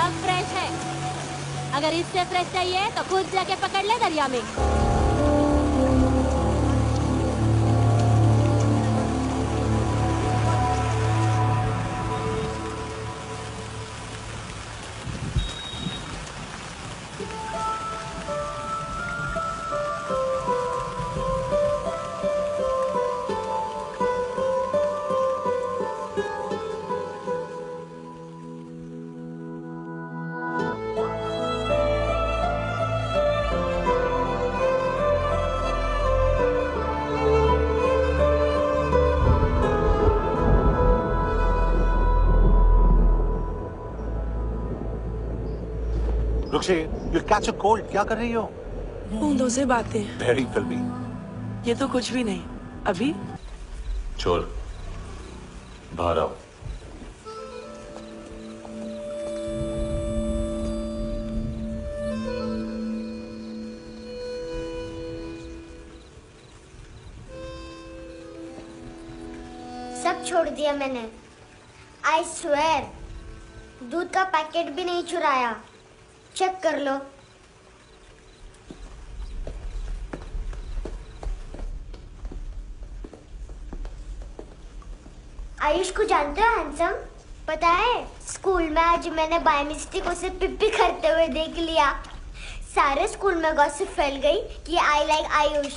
सब फ्रेश है। अगर इससे फ्रेश चाहिए तो खुद जाके पकड़ ले दरिया में। रुक्षी, you'll catch a cold. क्या कर रही हो? बूंदों से बातें। Very filmy. ये तो कुछ भी नहीं। अभी? छोड़, बाहर आओ। सब छोड़ दिया मैंने। I swear, दूध का पैकेट भी नहीं चुराया। चेक कर लो। आयुष को जानते हो हैंडसम? पता है स्कूल में आज मैंने बाय मिस्टेक उसे पिप्पी करते हुए देख लिया। सारे स्कूल में गॉसिप फैल गई कि I like Ayush.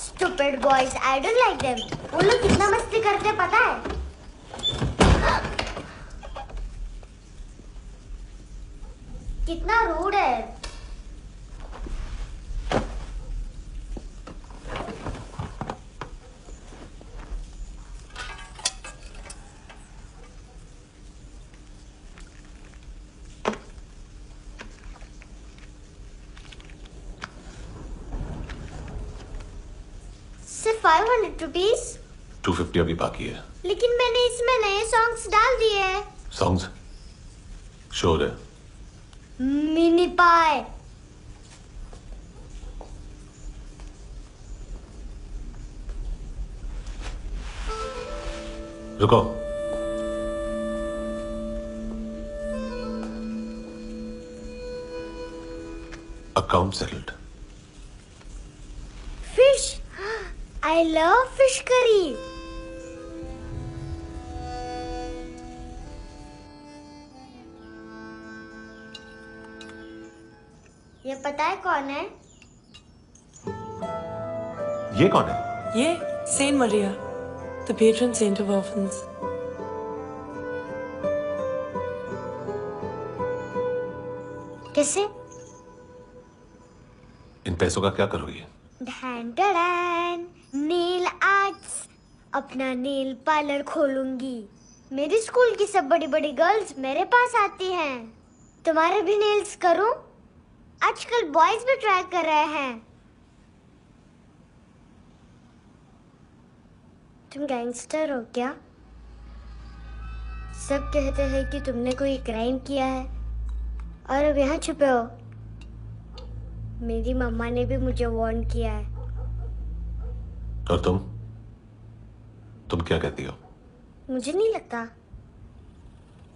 Stupid boys, I don't like them. वो लोग कितना मस्ती करते पता है? कितना रूड है। सिर्फ 500 रुपीज? 250 अभी बाकी है। लेकिन मैंने इसमें नए सॉन्ग्स डाल दिए हैं। सॉन्ग्स? शोर है। मिनी पाए। रुको। Account settled. Fish. I love fish curry. ये पता है कौन है? ये कौन है? ये saint Maria, the patron saint of orphans. कैसे? इन पैसों का क्या करोगी? ढैन ढैन, नेल आर्ट्स। अपना नेल पार्लर खोलूंगी। मेरी स्कूल की सब बड़ी बड़ी गर्ल्स मेरे पास आती हैं। तुम्हारे भी नेल्स करूं? आजकल बॉयज भी ट्राई कर रहे हैं। तुम गैंगस्टर हो क्या? सब कहते हैं कि तुमने कोई क्राइम किया है और अब यहाँ छुपे हो। मेरी मम्मा ने भी मुझे वार्न किया है। और तुम क्या कहती हो? मुझे नहीं लगता।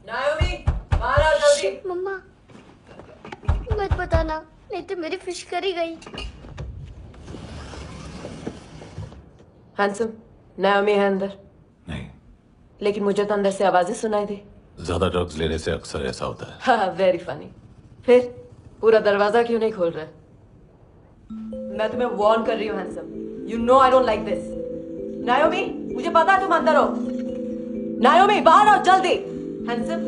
नायोमी, बाहर आओ जल्दी। शिट, मम्मा मत बताना, नहीं तो मेरी फिश करी गई। हैंडसम, नायोमी है अंदर। नहीं। लेकिन मुझे तो अंदर से आवाजें सुनाई दी। ज्यादा ड्रग्स लेने से अक्सर ऐसा होता है। हाँ, वेरी फनी। फिर पूरा दरवाजा क्यों नहीं खोल रहे? मैं तुम्हें वार्न कर रही हूँ handsome. You know I don't like this. नायोमी, मुझे पता है तुम अंदर हो। नायोमी, बाहर आओ जल्दी। हैंडसम,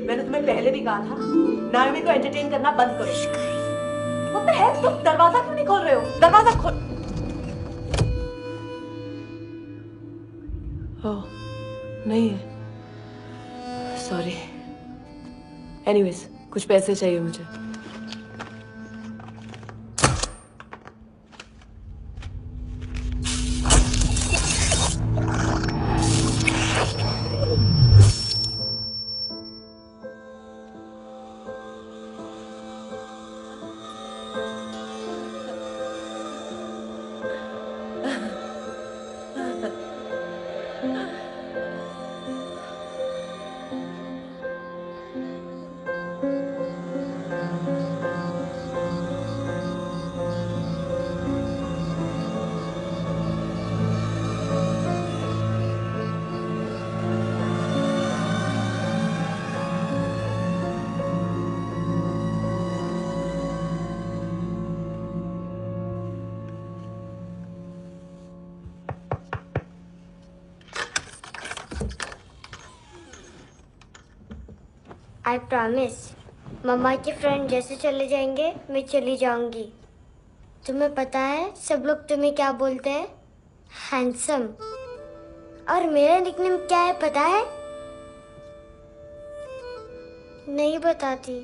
मैंने तुम्हें पहले भी कहा था नायोमी को एंटरटेन करना बंद करो। What the hell? तुम दरवाजा क्यों नहीं खोल रहे हो? दरवाजा खोल। ओह, नहीं है। सॉरी। एनीवेज, कुछ पैसे चाहिए मुझे। I promise. मम्मा के फ्रेंड जैसे चले जाएंगे मैं चली जाऊंगी। तुम्हें पता है सब लोग तुम्हें क्या बोलते हैं? हैंडसम। और मेरा निकनेम क्या है पता है? नहीं बताती।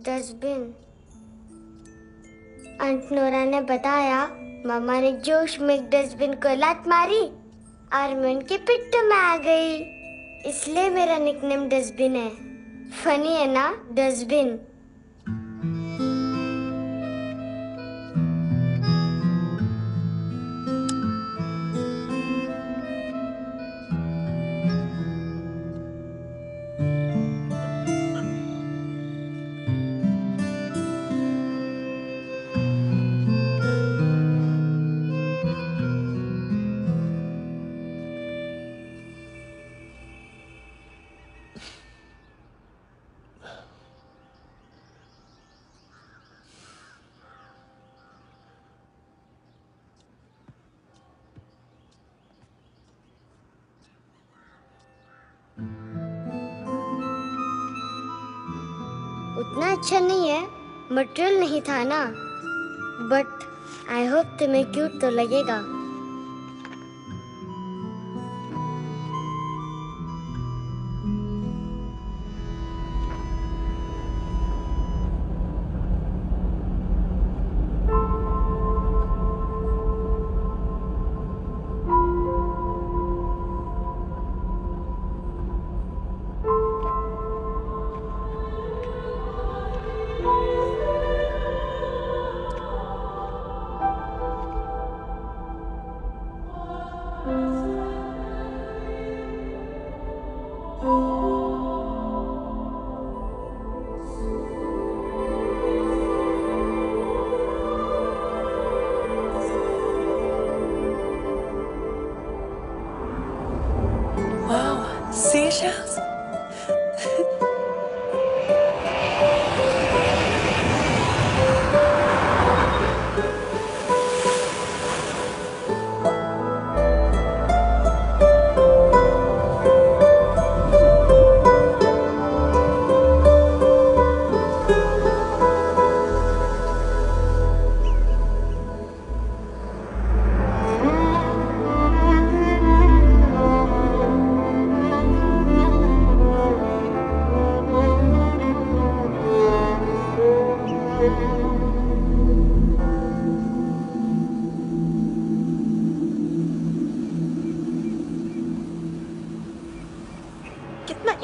डस्टबिन। आंट नोरा ने बताया मामा ने जोश में एक डस्टबिन को लात मारी और मैं उनके पिट्ठू में आ गई, इसलिए मेरा निकनेम डस्टबिन है। फनी है ना डस्टबिन? उतना अच्छा नहीं है, मटेरियल नहीं था ना, बट आई होप तुम्हें क्यूट तो लगेगा। Seashells?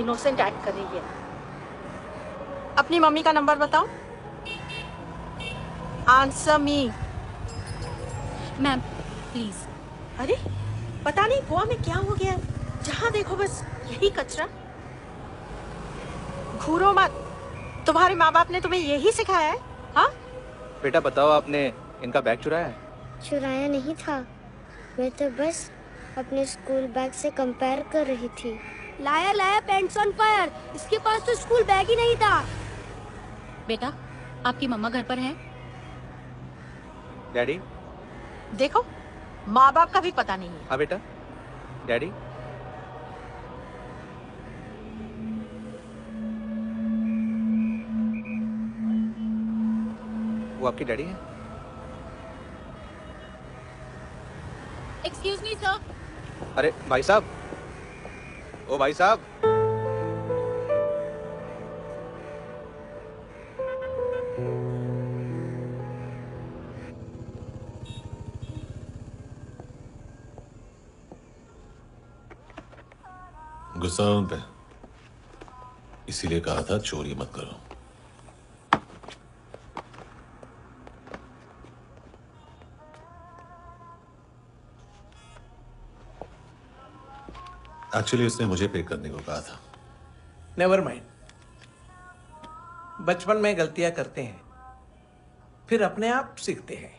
इनोसेंट एक्ट कर रही है। अपनी मम्मी का नंबर बताओ। Answer me. Ma'am please. अरे पता नहीं गोवा में क्या हो गया है, जहाँ देखो बस यही कचरा। घूरो मत, तुम्हारे माँ बाप ने तुम्हें यही सिखाया है? हाँ बेटा बताओ, आपने इनका बैग चुराया है? चुराया नहीं था, मैं तो बस अपने स्कूल बैग से कंपेयर कर रही थी। लाया लाया पैंट्स ऑन फायर, इसके पास तो स्कूल बैग ही नहीं था। बेटा आपकी मम्मा घर पर हैं? डैडी देखो माँ बाप का भी पता नहीं है। हाँ बेटा। डैडी वो आपकी डैडी है? Excuse me sir. अरे भाई साहब, ओ भाई साहब। गुस्सा उन पे, इसीलिए कहा था चोरी मत करो। एक्चुअली उसने मुझे पे करने को कहा था। नेवर माइंड, बचपन में गलतियां करते हैं, फिर अपने आप सीखते हैं।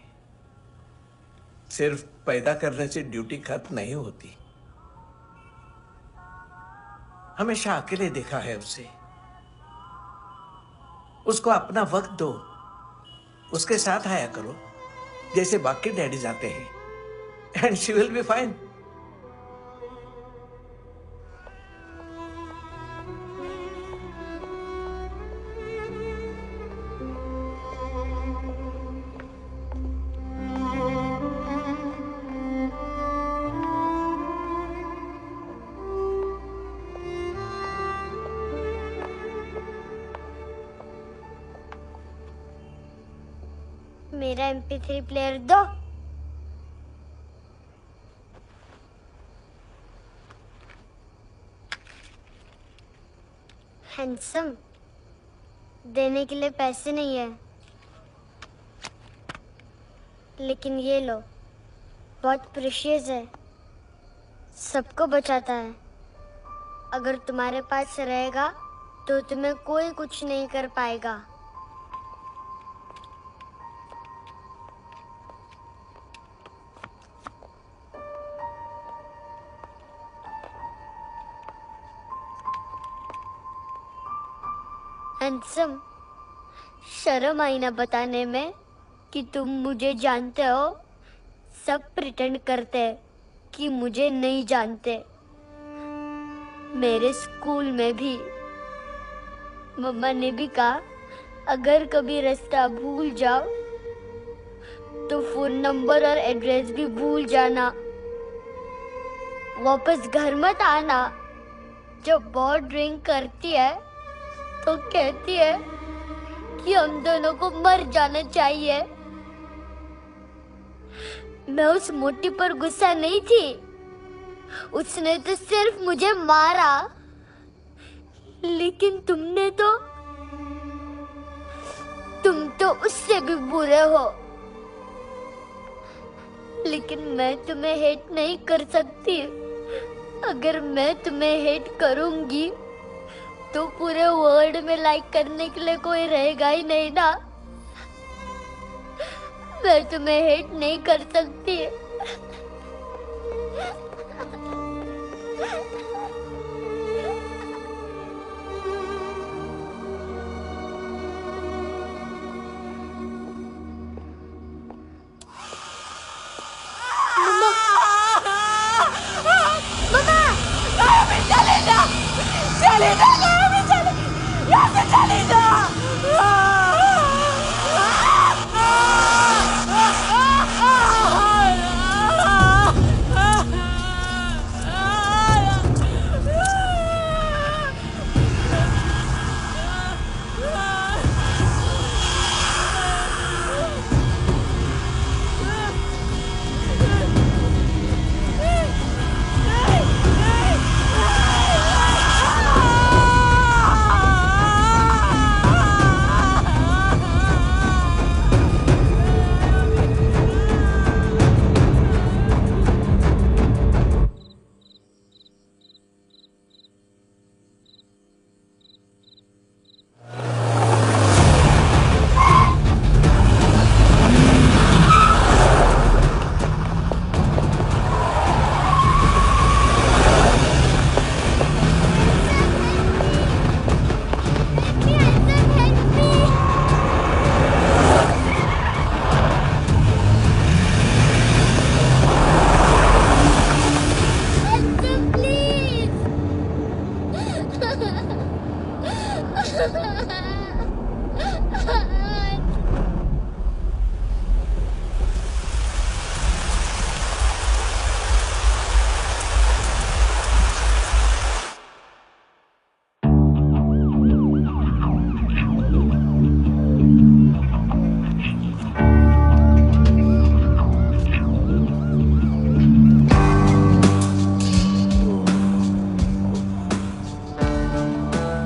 सिर्फ पैदा करने से ड्यूटी खत्म नहीं होती। हमेशा अकेले देखा है उसे। उसको अपना वक्त दो, उसके साथ आया करो जैसे बाकी डैडीज आते हैं, and she will be fine. मेरा MP3 प्लेयर दो। हैंडसम, देने के लिए पैसे नहीं है, लेकिन ये लो, बहुत प्रेशियस है, सबको बचाता है। अगर तुम्हारे पास रहेगा तो तुम्हें कोई कुछ नहीं कर पाएगा। हैंडसम, शर्म आई ना बताने में कि तुम मुझे जानते हो। सब प्रिटेंड करते हैं कि मुझे नहीं जानते। मेरे स्कूल में भी मम्मा ने भी कहा, अगर कभी रास्ता भूल जाओ तो फोन नंबर और एड्रेस भी भूल जाना। वापस घर मत आना। जब बहुत ड्रिंक करती है तो कहती है कि हम दोनों को मर जाना चाहिए। मैं उस मोटी पर गुस्सा नहीं थी, उसने तो सिर्फ मुझे मारा। लेकिन तुम तो उससे भी बुरे हो। लेकिन मैं तुम्हें हेट नहीं कर सकती। अगर मैं तुम्हें हेट करूंगी तो पूरे वर्ल्ड में लाइक करने के लिए कोई रहेगा ही नहीं ना। मैं तुम्हें हेट नहीं कर सकती।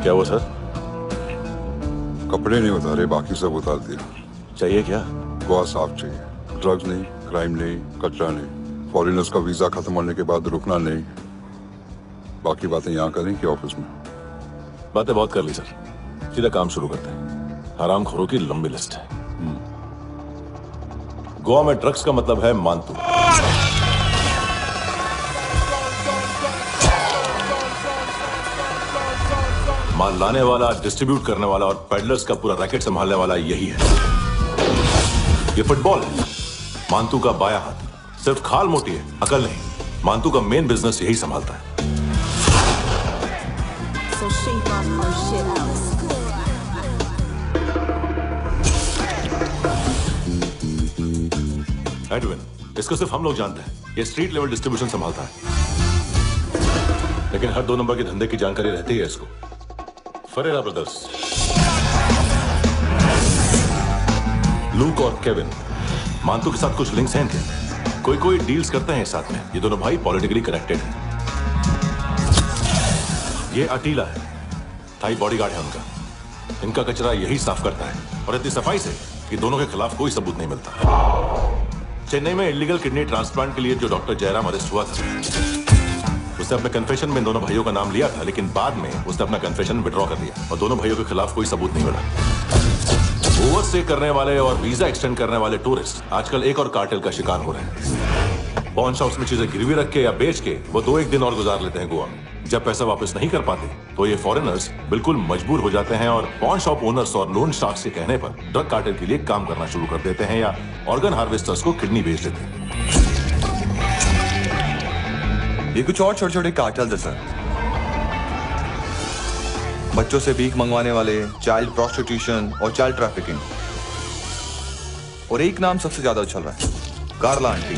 क्या हुआ सर? कपड़े नहीं उतारे, बाकी सब उतार दिया। चाहिए क्या? गोवा साफ चाहिए। ड्रग्स नहीं, क्राइम नहीं, कचरा नहीं। फॉरेनर्स का वीजा खत्म होने के बाद रुकना नहीं। बाकी बातें यहाँ करें कि ऑफिस में? बातें बहुत कर ली सर, सीधा काम शुरू करते हैं। हरामखोरों की लंबी लिस्ट है। गोवा में ड्रग्स का मतलब है मानतू। माल लाने वाला, डिस्ट्रीब्यूट करने वाला और पेडलर्स का पूरा रैकेट संभालने वाला यही है। ये फुटबॉल है, मानतू का बाया हाथ। सिर्फ खाल मोटी है, अकल नहीं। मानतू का मेन बिजनेस यही संभालता है। एडविन, इसको सिर्फ हम लोग जानते हैं। ये स्ट्रीट लेवल डिस्ट्रीब्यूशन संभालता है, लेकिन हर 2 नंबर के धंधे की जानकारी रहती है इसको। फरेरा ब्रदर्स, लूक और केविन मानतू के साथ कुछ लिंक्स हैं इनके। कोई कोई डील्स करते हैं साथ में। ये दोनों भाई पॉलिटिकली कनेक्टेड हैं। ये अटीला है, थाई बॉडीगार्ड है उनका। इनका कचरा यही साफ करता है और इतनी सफाई से कि दोनों के खिलाफ कोई सबूत नहीं मिलता। चेन्नई में इलीगल किडनी ट्रांसप्लांट के लिए जो डॉक्टर जयराम अरेस्ट हुआ था, उसने अपने कन्फेशन में दोनों भाइयों का नाम लिया था, लेकिन बाद में उसने अपना कन्फेशन विड्रॉ कर लिया और दोनों भाइयों के खिलाफ कोई सबूत नहीं मिला। ओवरस्टे करने वाले और वीजा एक्सटेंड करने वाले टूरिस्ट आजकल एक और कार्टेल का शिकार हो रहे हैं। पॉन शॉप्स में चीजें गिरवी रख के या बेच के वो 2-1 दिन और गुजार लेते हैं गोवा में। जब पैसा वापस नहीं कर पाते तो ये फॉरेनर्स बिल्कुल मजबूर हो जाते हैं और पॉन शॉप ओनर्स और लोन शार्क्स के कहने पर ड्रग कार्टेल के लिए काम करना शुरू कर देते हैं या ऑर्गन हार्वेस्टर्स को किडनी बेच देते हैं। ये कुछ और छोटे छोटे कार्टेल्स है सर। बच्चों से भीख मंगवाने वाले, चाइल्ड प्रोस्टिट्यूशन और चाइल्ड ट्रैफिकिंग। और एक नाम सबसे ज्यादा उछल रहा है, कार्ला आंटी।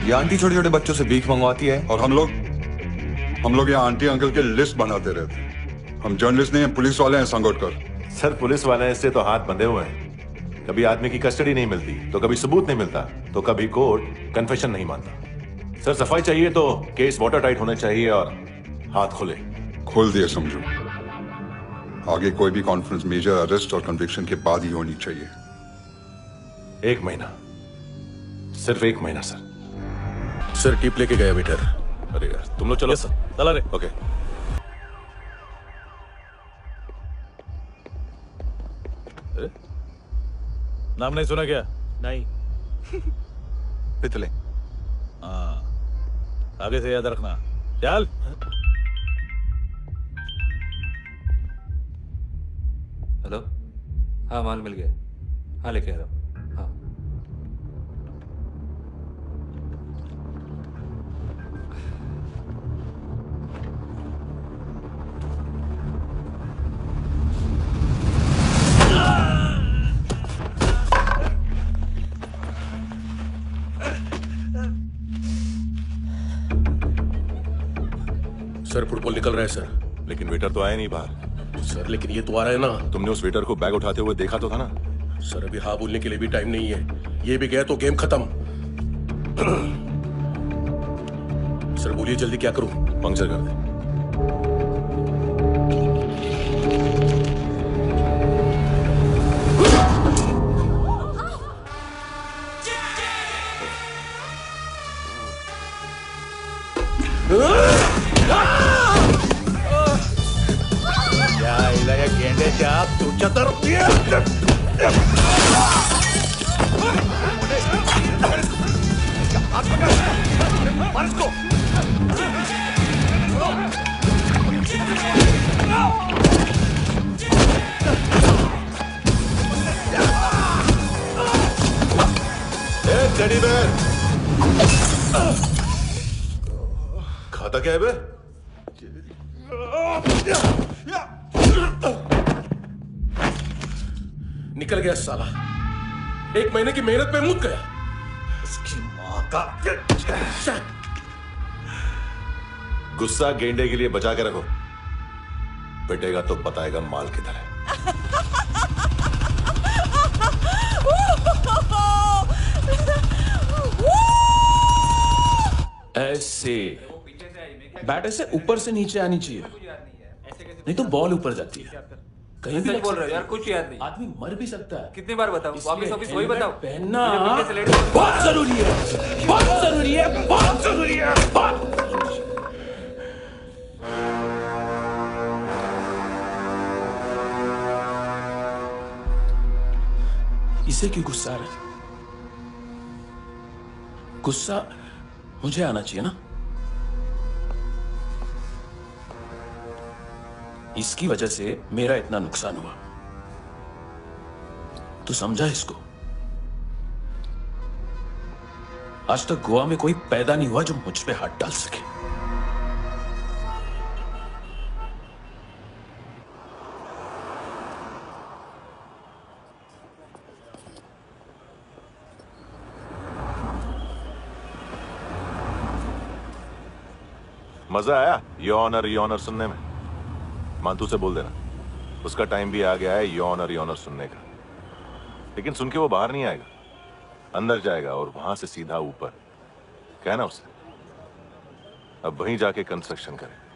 ये आंटी छोटे छोटे बच्चों से भीख मंगवाती है और हम लोग यहाँ आंटी अंकल के लिस्ट बनाते रहते। हम जर्नलिस्ट नहीं हैं, पुलिस वाले हैं संगोटकर। सर पुलिस वाले इससे तो हाथ बंधे हुए हैं। कभी आदमी की कस्टडी नहीं मिलती तो कभी सबूत नहीं मिलता तो कभी कोर्ट कन्फेशन नहीं मानता। सर सफाई चाहिए तो केस वाटर टाइट होने चाहिए और हाथ खुले। खोल दिए समझो। आगे कोई भी कॉन्फ्रेंस मेजर अरेस्ट और कन्विक्शन के बाद ही होनी चाहिए। 1 महीना, सिर्फ 1 महीना सर। सर टिप लेके गया वेटर। अरे यार तुम लोग चलो। सर चला रे। ओके। नाम नहीं सुना क्या? नहीं। पितले। हाँ, आगे से याद रखना। चल। हेलो, हाँ माल मिल गया। हाँ लेके आ रहा हूँ। हाँ सर फुटबॉल निकल रहा है सर। लेकिन वेटर तो आया नहीं बाहर। सर लेकिन ये तो आ रहा है ना। तुमने उस वेटर को बैग उठाते हुए देखा तो था ना? सर अभी हाँ बोलने के लिए भी टाइम नहीं है। ये भी गया तो गेम खत्म। सर बोलिए जल्दी क्या करूं? पंक्चर कर दे। गेंडे चाप तू चतर। टेडी बेयर खाता क्या है बे? निकल गया साला। 1 महीने की मेहनत पे मुक गया। उसकी माँ का। गुस्सा गेंडे के लिए बचा के रखो, पिटेगा तो बताएगा माल किधर है। ऐसे बैट ऐसे ऊपर से नीचे आनी चाहिए, नहीं तो बॉल ऊपर जाती है। कहीं भी बोल रहे हो यार, कुछ याद नहीं। आदमी मर भी सकता है। कितनी बार बताओ? वापिस ऑफिस वही बताओ। पहनना बहुत जरूरी है, बहुत जरूरी है, बहुत जरूरी है, बहुत। इसे क्यों गुस्सा आ रहा है? गुस्सा मुझे आना चाहिए ना। इसकी वजह से मेरा इतना नुकसान हुआ। तू समझा इसको? आज तक गोवा में कोई पैदा नहीं हुआ जो मुझ पे हाथ डाल सके। मजा आया योर ऑनर सुनने में? मानतू से बोल देना उसका टाइम भी आ गया है योर ऑनर सुनने का। लेकिन सुन के वो बाहर नहीं आएगा। अंदर जाएगा और वहां से सीधा ऊपर। कहना उसे अब वहीं जाके कंस्ट्रक्शन करे।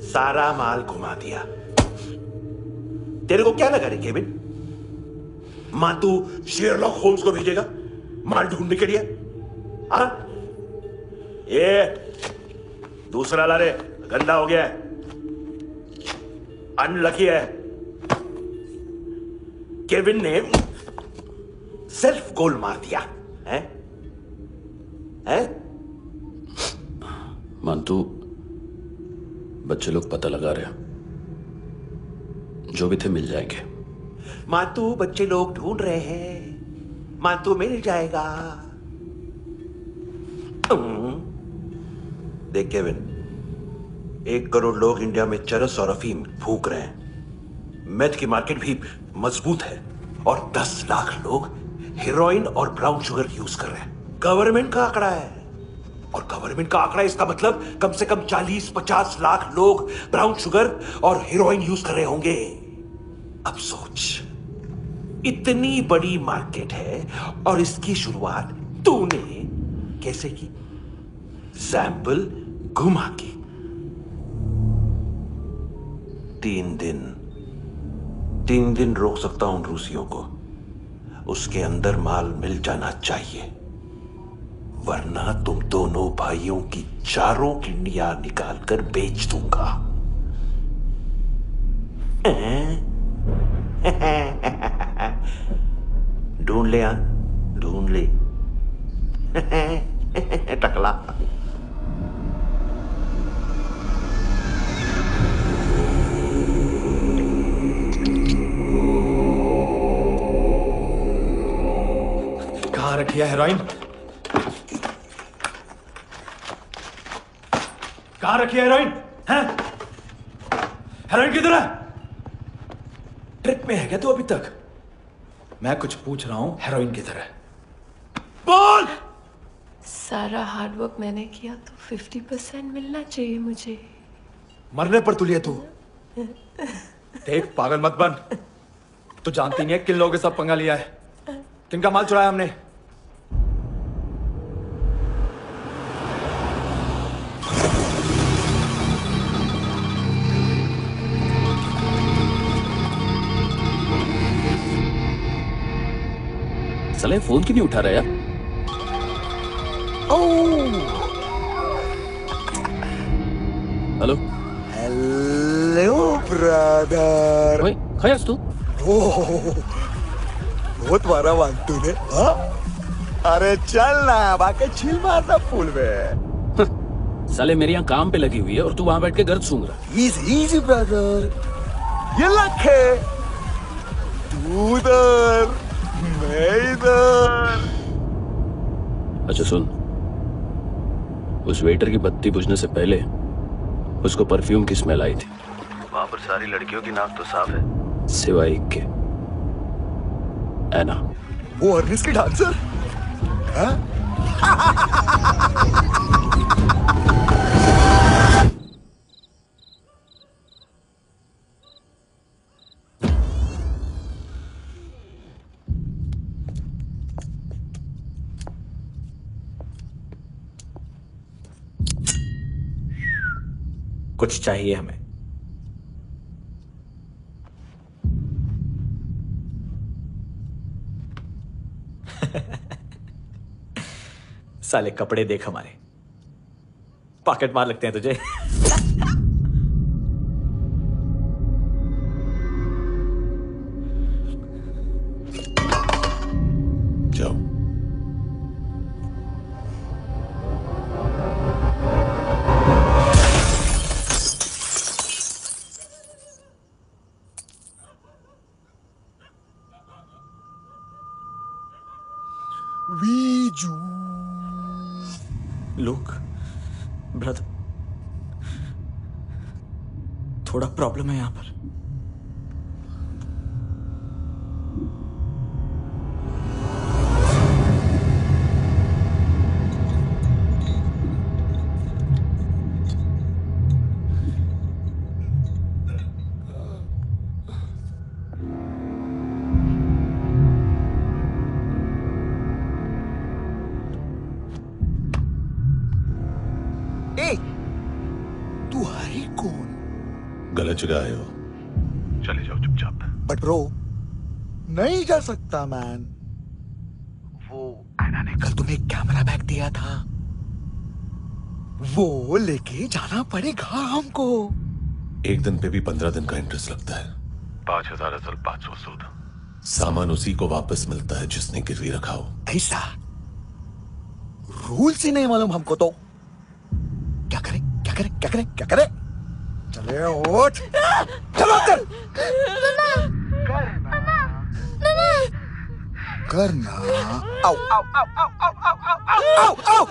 सारा माल घुमा दिया। तेरे को क्या लगा रे केविन? मां तू शेरलॉक होम्स को भेजेगा माल ढूंढने के लिए? हाँ? ये दूसरा ला रे, गंदा हो गया है, अनलकी है। केविन ने सेल्फ गोल मार दिया है? मानतू, बच्चे लोग पता लगा रहे हैं, जो भी थे मिल जाएंगे। मातू, बच्चे लोग ढूंढ रहे हैं, मातू मिल जाएगा। देख केविन, 1 करोड़ लोग इंडिया में चरस और अफीम फूंक रहे हैं। मेथ की मार्केट भी मजबूत है और 10 लाख लोग हेरोइन और ब्राउन शुगर यूज कर रहे हैं। गवर्नमेंट का आंकड़ा है, और गवर्नमेंट का आंकड़ा इसका मतलब कम से कम 40-50 लाख लोग ब्राउन शुगर और हेरोइन यूज कर रहे होंगे। अब सोच, इतनी बड़ी मार्केट है और इसकी शुरुआत तूने कैसे की? सैंपल घुमा के। 3 दिन रोक सकता हूं रूसियों को, उसके अंदर माल मिल जाना चाहिए, वरना तुम दोनों भाइयों की चारों किडनियां निकालकर बेच दूंगा। ढूंढ ले, ढूंढ ले टकला। कहाँ रखी है हेरोइन? कहाँ रखी है हेरोइन? हैं? हेरोइन किधर है? ट्रिप में है क्या तू अभी तक? मैं कुछ पूछ रहा हूं, हेरोइन किधर है? बोल! सारा हार्डवर्क मैंने किया तो 50% मिलना चाहिए मुझे। मरने पर तुलिए तू। देख, पागल मत बन। तू जानती नहीं है किन लोगों के साथ पंगा लिया है, किनका माल चुराया हमने। साले फोन क्यों नहीं उठा रहा यार? Hello hello brother. ओए, खयास तू? बहुत मारा मानतू ने। हाँ? अरे चल ना, बाकी चिल मारना फूल में। साले मेरी यहाँ काम पे लगी हुई है और तू वहां बैठ के गर्द सूंघ रहा। इजी ब्रदर, ये लक है। तू उधर, मैं इधर। अच्छा सुन, उस वेटर की बत्ती बुझने से पहले उसको परफ्यूम की स्मेल आई थी। वहां पर सारी लड़कियों की नाक तो साफ है, सिवाय एक के, एना। वो अर्निस की डांसर? हाँ? कुछ चाहिए हमें। साले कपड़े देख हमारे, पॉकेट मार लगते हैं तुझे। जाओ। लुक ब्रदर, थोड़ा प्रॉब्लम है यहां पर। जगह आए हो, चले जाओ चुपचाप। बट ब्रो, नहीं जा सकता मैन। वो एना ने कल तुम्हें एक कैमरा बैग दिया था, वो लेके जाना पड़ेगा हमको। एक दिन पे भी 15 दिन का इंटरेस्ट लगता है। 5,000 असल 500 सूद। सामान उसी को वापस मिलता है जिसने गिरवी रखा हो। ऐसा रूल्स ही नहीं मालूम हमको तो। क्या करें क्या करें क्या करें क्या करें? चले उठ, चलो चल। करना आओ आओ आओ आओ आओ आओ आओ आओ आओ।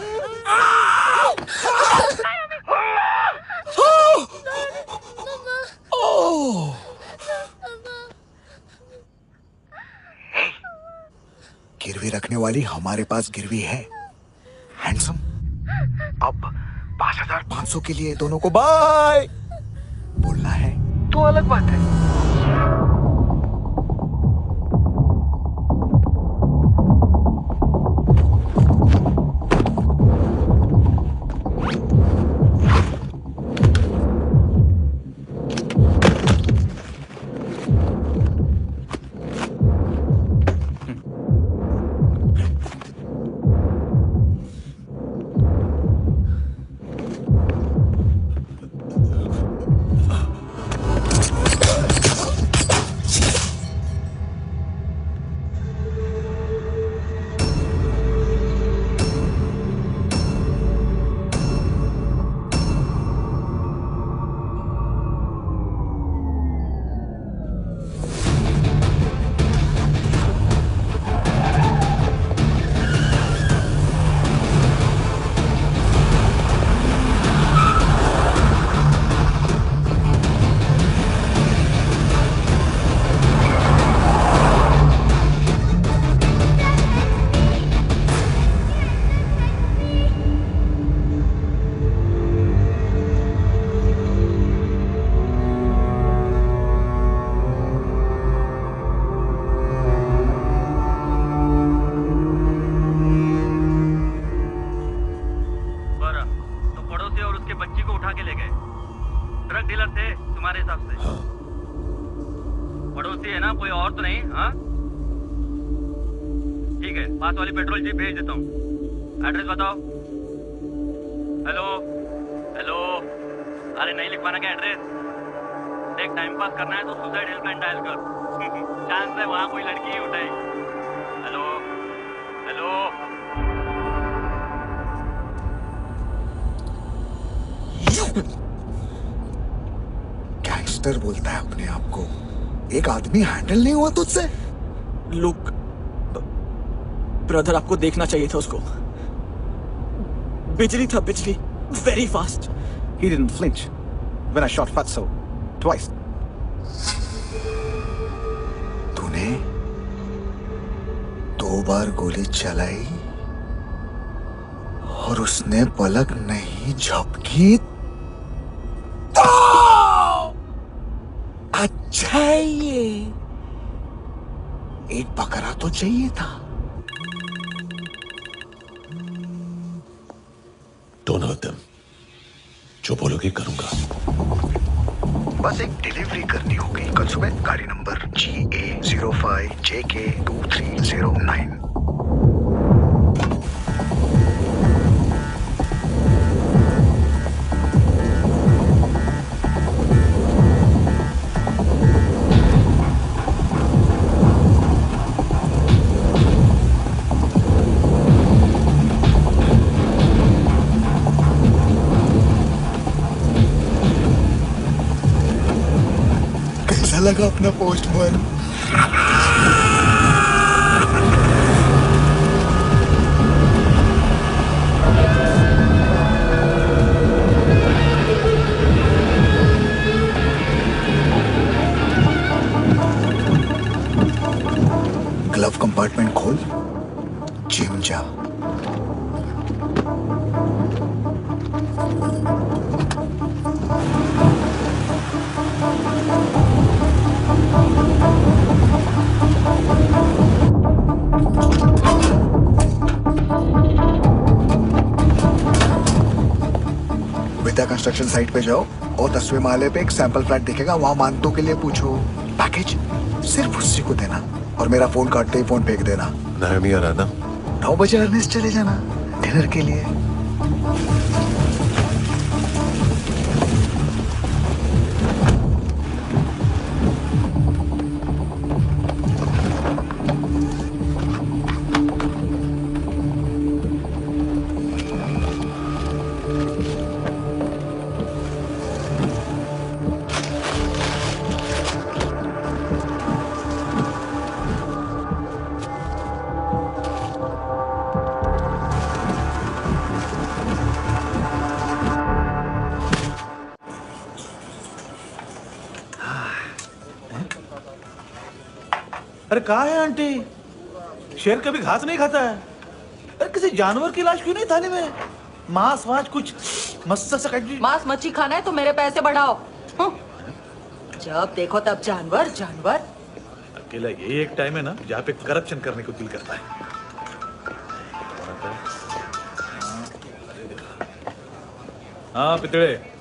गिरवी रखने वाली हमारे पास गिरवी है हैंडसम। अब 5,500 के लिए दोनों को बाय बोलना है तो अलग बात है। पेट्रोल जीप भेज देता हूँ। एड्रेस बताओ। हेलो हेलो, अरे नहीं लिखवाना क्या एड्रेस? देख, टाइम पास करना है तो सुसाइड हेल्पलाइन डायल कर। चांस है वहां कोई लड़की ही उठाए। Hello hello. गैंगस्टर बोलता है अपने आप को। एक आदमी हैंडल नहीं हुआ तुझसे? लुक ब्रदर, आपको देखना चाहिए था उसको। बिजली था, बिजली, very fast. He didn't flinch when I shot Fatso twice. तूने 2 बार गोली चलाई और उसने पलक नहीं झपकी तो अच्छा है ये। एक बकरा तो चाहिए था। Don't hurt them. जो बोलोगे करूंगा। बस एक डिलीवरी करनी होगी कल सुबह। गाड़ी नंबर GA05JK2309। लगा अपना पोस्टमैन? ग्लव कंपार्टमेंट खोल, जिम जा। कंस्ट्रक्शन साइट पे जाओ और 10वें माले पे एक सैंपल फ्लैट दिखेगा, वहां मानतो के लिए पूछो। पैकेज सिर्फ उसी को देना और मेरा फोन काटते ही फोन फेंक देना। नायोमी आ रहा ना? 9 बजे अर्नेस्ट चले जाना डिनर के लिए। अरे कहाँ है आंटी? शेर कभी घास नहीं खाता है। अरे किसी जानवर की लाश क्यों नहीं थाली में? मांस वास कुछ मस्त सा कट। मांस मच्छी खाना है तो मेरे पैसे बढ़ाओ। जब देखो तब जानवर जानवर। अकेला ये एक टाइम है ना जहाँ पे करप्शन करने को दिल करता है। हाँ पितड़े।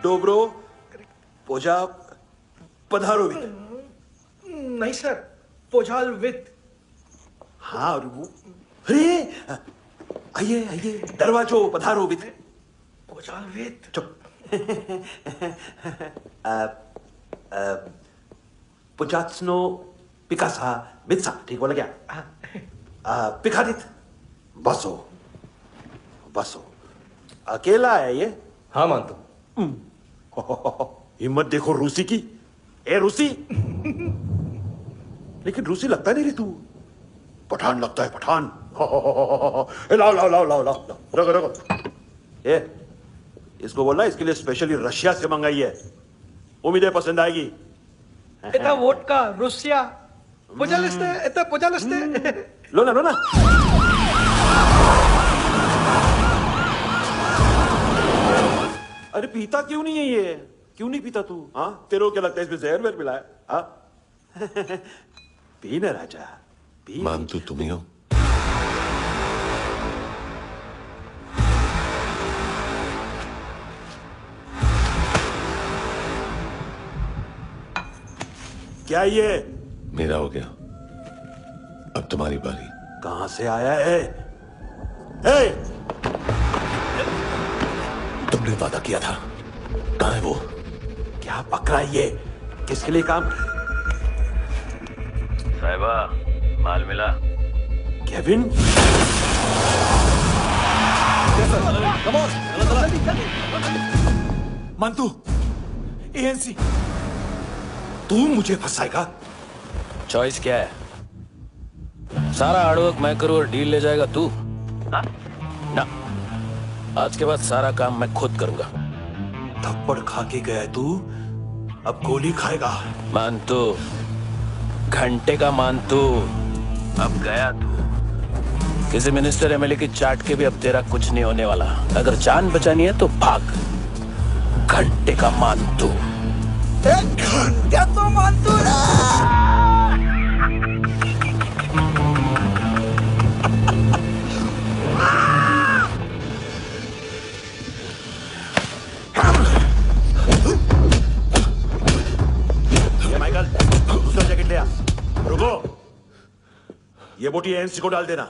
डोब्रो पोजा पधारोवित। नहीं सर, पोजालवित। हाँ और वो अरे आइए आइए दरवाजो पधारोवित। पोजालवित। चुप। पुजात्सनो पिकासा मित्सा, ठीक बोला क्या? पिकादित बसो बसो। अकेला है ये? हाँ मानतो। हिम्मत देखो रूसी की। ए रूसी। लेकिन रूसी लगता नहीं रे तू, पठान लगता है पठान। लाओ लाओ लाओ लाओ लाओ रखो रखो। ए इसको बोलना इसके लिए स्पेशली रशिया से मंगाई है, उम्मीद है पसंद आएगी। इतना वोडका रूसिया पोजालिस्ते इतना पोजालिस्ते। लो ना लो ना। अरे पीता क्यों नहीं है ये? क्यों नहीं पीता तू? हाँ तेरे को क्या लगता है इसमें जहर वहर मिला है? हाँ पी ना राजा पी। मानतू तुम ही हो? क्या ये? मेरा हो गया, अब तुम्हारी बारी। कहां से आया है? ए! तुमने वादा किया था, कहां है वो? क्या पकड़ा ये? किसके लिए काम? साहिबा माल मिला? केविन? मंतू एएनसी। तू मुझे फंसाएगा? चॉइस क्या है? सारा हार्डवर्क मैं करूं और डील ले जाएगा तू? ना, आज के बाद सारा काम मैं खुद करूंगा। थप्पड़ खा के गया तू, अब गोली खाएगा। मानतू, घंटे का मानतू, अब गया तू। किसी मिनिस्टर एमएलए की चाट के भी अब तेरा कुछ नहीं होने वाला। अगर जान बचानी है तो भाग। घंटे का मानतू। घंटे तो मानतू ना। माइकल दूसरा जैकेट ले आ। रुको, ये बोटी एएनसी को डाल देना।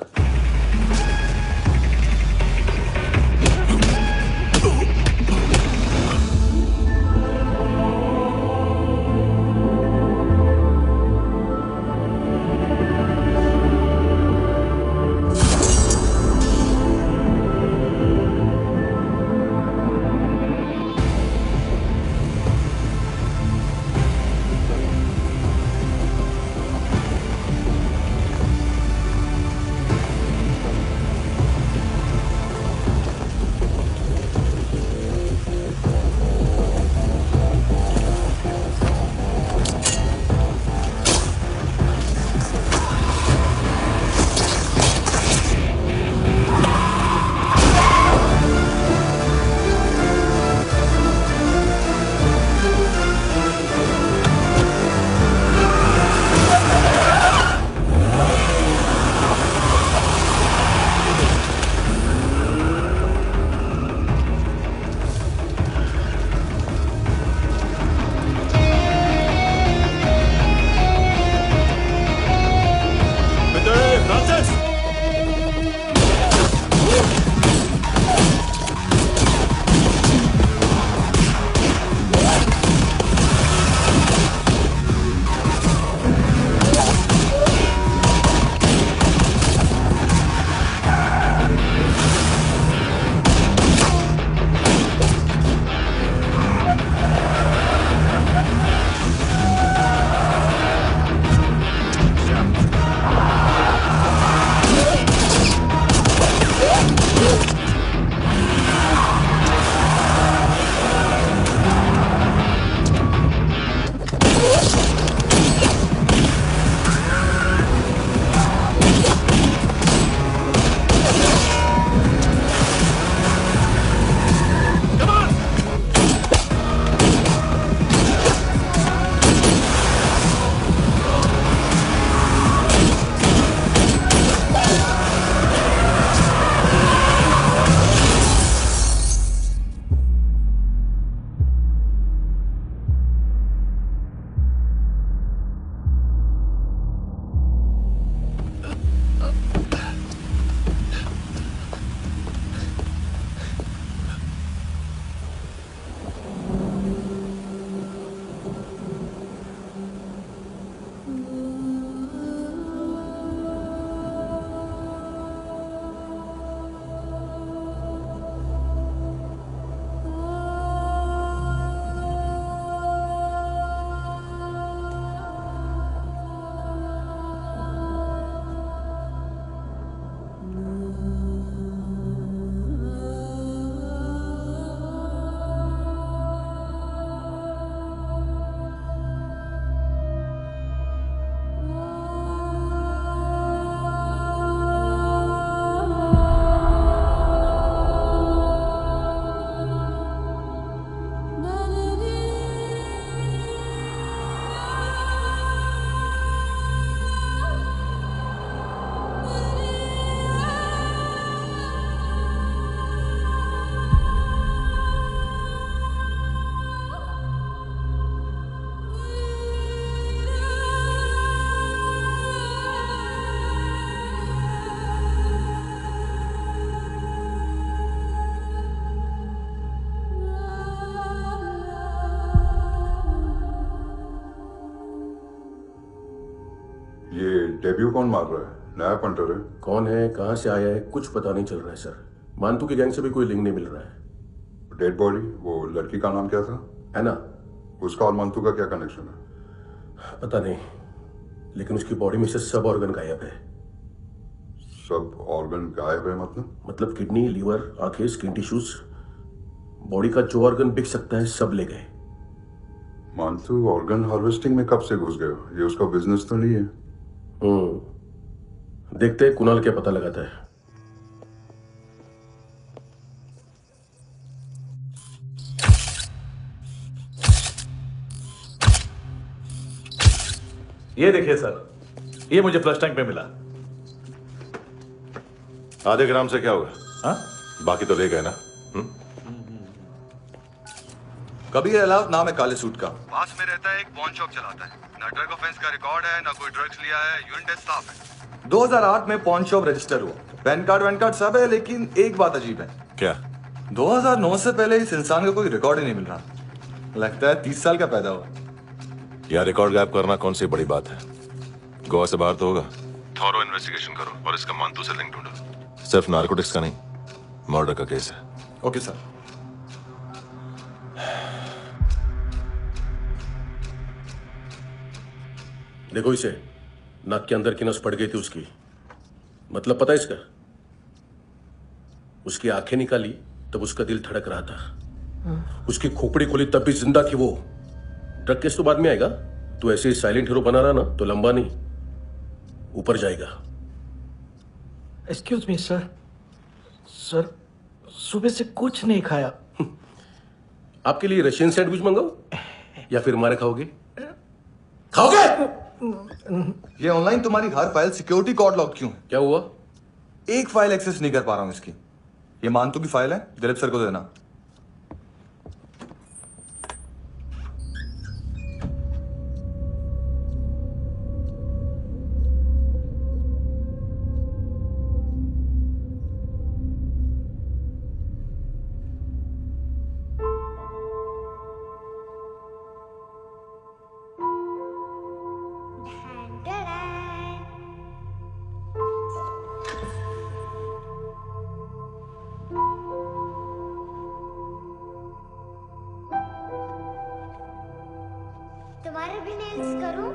डेब्यू कौन मार रहा है? नया पंटर है। कौन है, कहां से आया है, कुछ पता नहीं चल रहा है सर। मानतू की गैंग से भी कोई लिंक नहीं मिल रहा है। डेड बॉडी, वो लड़की का नाम क्या था? है ना? उसका और मानतू का क्या कनेक्शन है? पता नहीं, लेकिन उसकी बॉडी में से सब ऑर्गन गायब है। सब ऑर्गन गायब है मतलब किडनी, लीवर, आंखें, स्किन टिश्यूज, बॉडी का जो ऑर्गन बिक सकता है सब ले गए। मानतू ऑर्गन हार्वेस्टिंग में कब से घुस गए? ये उसका बिजनेस तो नहीं है? देखते हैं कुणाल क्या पता लगाता है। ये देखिए सर, ये मुझे फ्लश टैंक में मिला। आधे ग्राम से क्या होगा? हाँ? बाकी तो ले गए ना? कबीर अलाउद्दीन नाम है काले सूट का। पास में रहता है, एक पॉन शॉप चलाता है। ना ड्रग ऑफेंस का रिकॉर्ड है, ना कोई ड्रग्स लिया है। यूनिट टेस्ट साफ है। 2008 में पॉन शॉप रजिस्टर हुआ, पैन कार्ड सब है, लेकिन एक बात अजीब है। क्या? 2009 से पहले इस इंसान का कोई रिकॉर्ड ही नहीं मिल रहा। लगता है 30 साल का पैदा हुआ। यार रिकॉर्ड गायब करना कौन सी बड़ी बात है? गोवा से बाहर तो होगा। थॉरो इन्वेस्टिगेशन करो और इसका मानतू से लिंक ढूंढो। सिर्फ नारकोटिक्स का नहीं, मर्डर का केस है। Okay sir. देखो इसे, नाक के अंदर की नस पड़ गई थी उसकी। मतलब पता है इसका? उसकी आंखें निकाली तब उसका दिल धड़क रहा था। उसकी खोपड़ी खोली तब भी जिंदा थी वो। ड्रग केस तो बाद में आएगा। तू ऐसे ही साइलेंट हीरो बना रहा ना तो लंबा नहीं, ऊपर जाएगा। Excuse me sir. सर सुबह से कुछ नहीं खाया। आपके लिए रशियन सैंडविच मंगाओ या फिर हमारे खाओगे? खाओगे? ये ऑनलाइन तुम्हारी हर फाइल सिक्योरिटी कोड लॉक क्यों है? क्या हुआ? एक फाइल एक्सेस नहीं कर पा रहा हूं इसकी। ये मानतू की फाइल है, दिलीप सर को देना। तुम्हारे भी नेल्स करूं?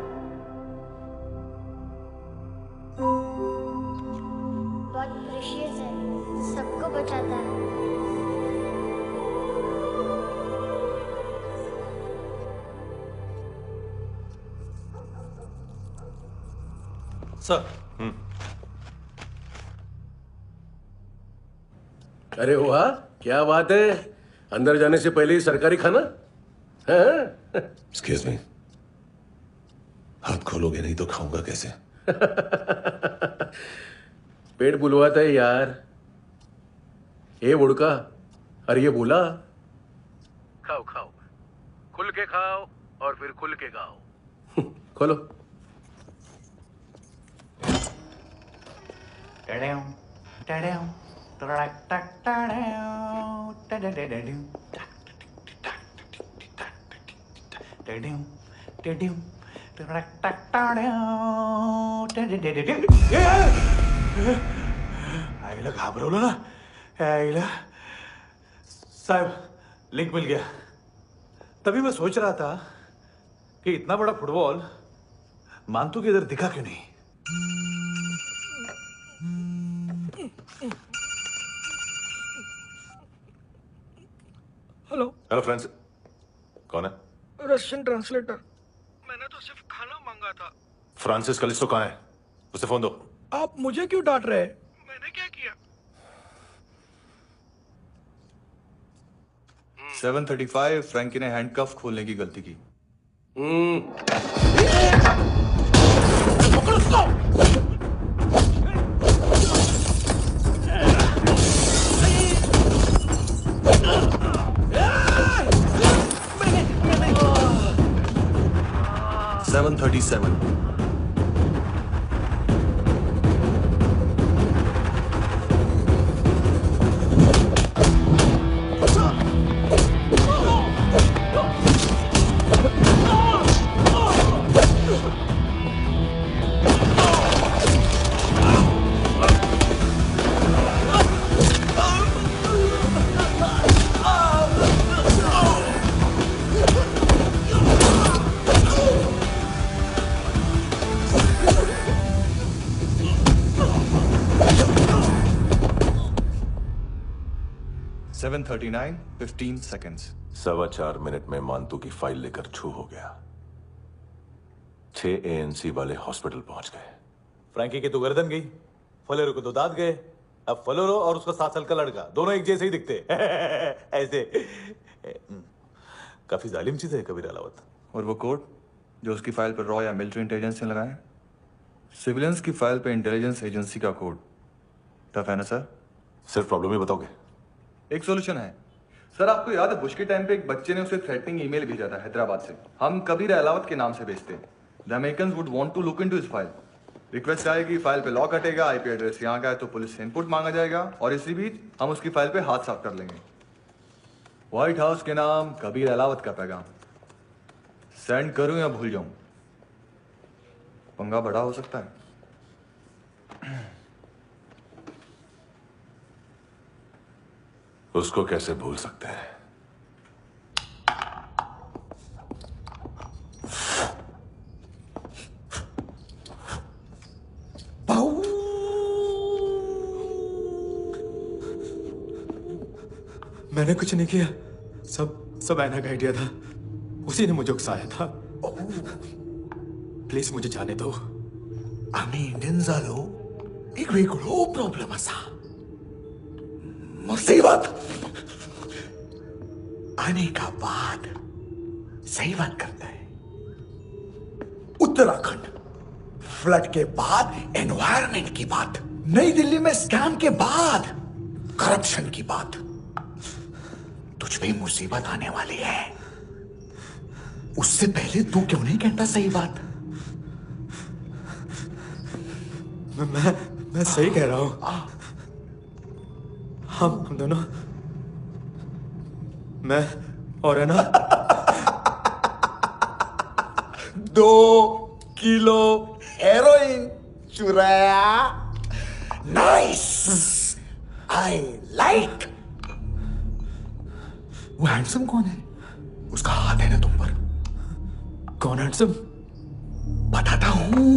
बहुत प्रेशियस है, सबको बचाता है। सर। अरे वाह, क्या बात है। अंदर जाने से पहले ही सरकारी खाना। एक्सक्यूज मी, हाथ खोलोगे नहीं तो खाऊंगा कैसे? पेट बुलवाता है यार। ए बुड़का, अरे ये बोला। खाओ खाओ, खुल के खाओ और फिर खुल के खाओ। खोलो। आईला घाबरवलं ना। आईला साहब, लिंक मिल गया। तभी मैं सोच रहा था कि इतना बड़ा फुटबॉल मानतू के इधर दिखा क्यों नहीं। हेलो फ्रेंड्स, कौन है? Russian translator. मैंने तो सिर्फ खाना मांगा था। फ्रांसिस कलिस्टो कहाँ है? उसे फोन दो। आप मुझे क्यों डांट रहे हैं? मैंने क्या किया? 735 फ्रैंकी ने हैंडकफ खोलने की गलती की। 7:39, 15 seconds. 4.25 मिनट में मानतू की फाइल लेकर छू हो गया। 6 ANC वाले हॉस्पिटल पहुंच गए। फ्रैंकी की तो गर्दन गई, फलेरो को तो दांत गए। अब फलेरो और उसका 7 साल का लड़का दोनों एक जैसे ही दिखते ऐसे। काफी जालिम चीज है कबीर अलावत। और वो कोड जो उसकी फाइल पर रॉ या मिलिट्री इंटेलिजेंस ने लगाया, सिविलियंस की फाइल पे इंटेलिजेंस एजेंसी का कोड। टफ है ना सर? सिर्फ प्रॉब्लम ही बताओगे? एक सॉल्यूशन है सर। आपको याद है बुश के टाइम पे एक बच्चे ने उसे थ्रेटनिंग ईमेल भेजा था हैदराबाद से। हम कबीर अलावत के नाम से भेजते हैं। The Americans would want to look into his file. Request आएगी, फाइल पे लॉक हटेगा, आईपी एड्रेस यहाँ का है तो पुलिस से इनपुट मांगा जाएगा और इसी बीच हम उसकी फाइल पे हाथ साफ कर लेंगे। व्हाइट हाउस के नाम कबीर अलावत का पैगाम। सेंड करूं या भूल जाऊं? पंगा बड़ा हो सकता है। उसको कैसे भूल सकते हैं? मैंने कुछ नहीं किया, सब ऐना का आइडिया था। उसी ने मुझे उकसाया था। प्लीज मुझे जाने दो। आम्ही इंडियन झालो एक वेगळो प्रॉब्लेम असा। मुसीबत आने का बाद सही बात करता है। उत्तराखंड फ्लड के बाद एनवायरनमेंट की बात, नई दिल्ली में स्कैम के बाद करप्शन की बात। तुझ पे मुसीबत आने वाली है, उससे पहले तू क्यों नहीं कहता सही बात? मैं सही कह रहा हूं। हम दोनों, मैं और है ना 2 किलो हेरोइन चुराया। Nice, I like. वो हैंडसम कौन है? उसका हाथ है ना तुम पर। कौन हैंडसम? बताता हूं।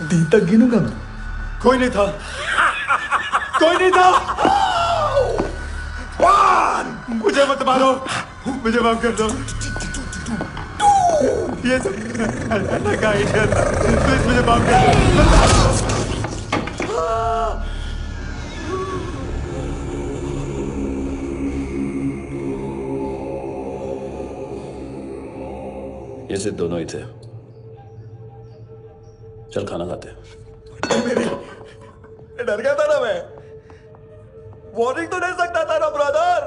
दिन तक गिनूंगा मैं। कोई नहीं था, कोई नहीं था। मुझे मत मारो, मुझे माफ कर दो। ये ऐना का आइडिया था, प्लीज मुझे माफ कर दो। ये सिर्फ दोनों ही थे। चल खाना खाते। डर गया था ना मैं। वार्निंग तो दे सकता था ना ब्रदर।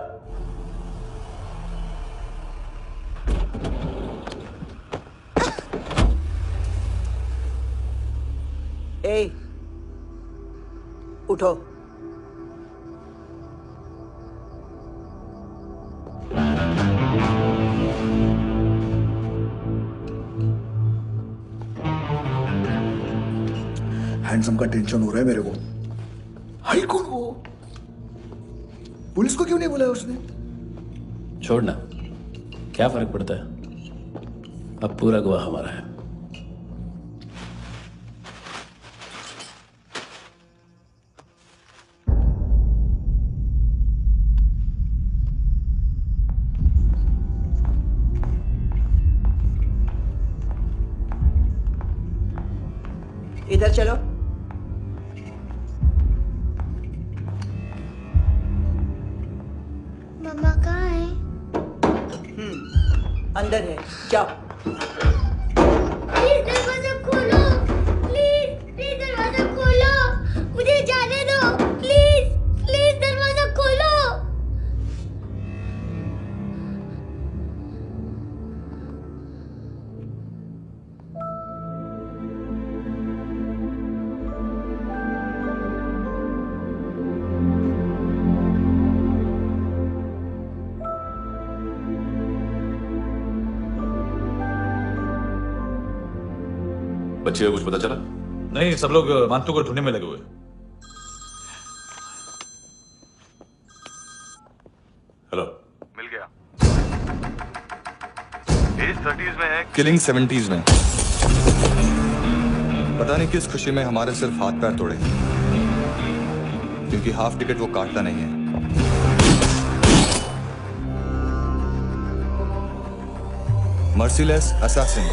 ए, उठो। हैंडसम का टेंशन हो रहा है मेरे को। हाई कौन वो? पुलिस को क्यों नहीं बुलाया उसने? छोड़ना, क्या फर्क पड़ता है? अब पूरा गवाह हमारा है। इधर चलो। मम्मा कहाँ है? अंदर है, जाओ। प्लीज दरवाजा खोलो, प्लीज दरवाजा खोलो, मुझे जाने दो, प्लीज दरवाजा खोलो। बच्चे को कुछ पता चला? नहीं, सब लोग मानतू को ढूंढने में लगे हुए। हेलो, मिल गया। इस 30s में है, किलिंग 70s में। पता नहीं किस खुशी में हमारे सिर्फ हाथ पैर तोड़े, क्योंकि हाफ टिकट वो काटता नहीं है। Merciless assassin,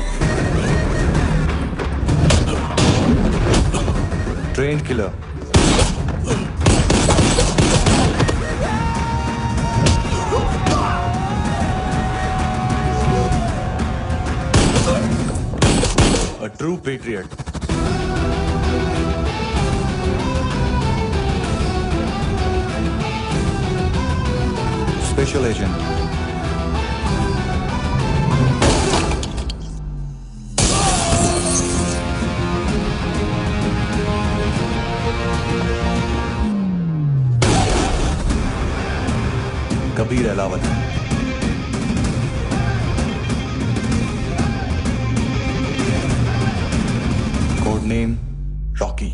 trained killer, a true patriot. Special agent. Kabir Alawat. Code name Rocky.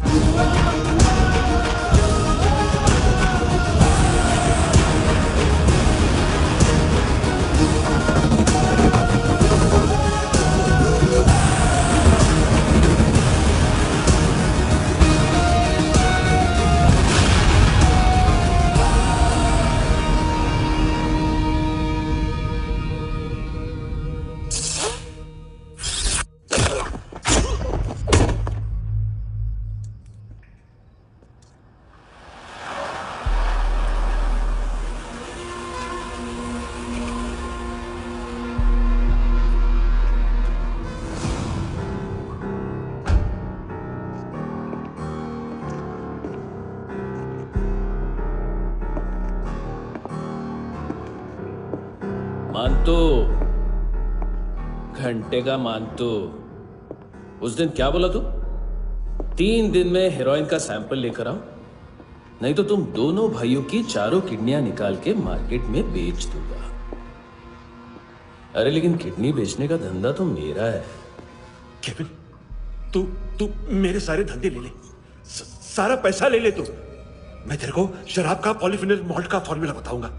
मानतो, घंटे का मानतो, उस दिन क्या बोला तू? 3 दिन में हेरोइन का सैंपल लेकर आओ, नहीं तो तुम दोनों भाइयों की चारों किडनियां निकाल के मार्केट में बेच दूंगा। अरे लेकिन किडनी बेचने का धंधा तो मेरा है। केविन, तू मेरे सारे धंधे ले ले, सारा पैसा ले ले तू। मैं तेरे को शराब का पॉलीफिनल मॉल्ट का फॉर्मूला बताऊंगा,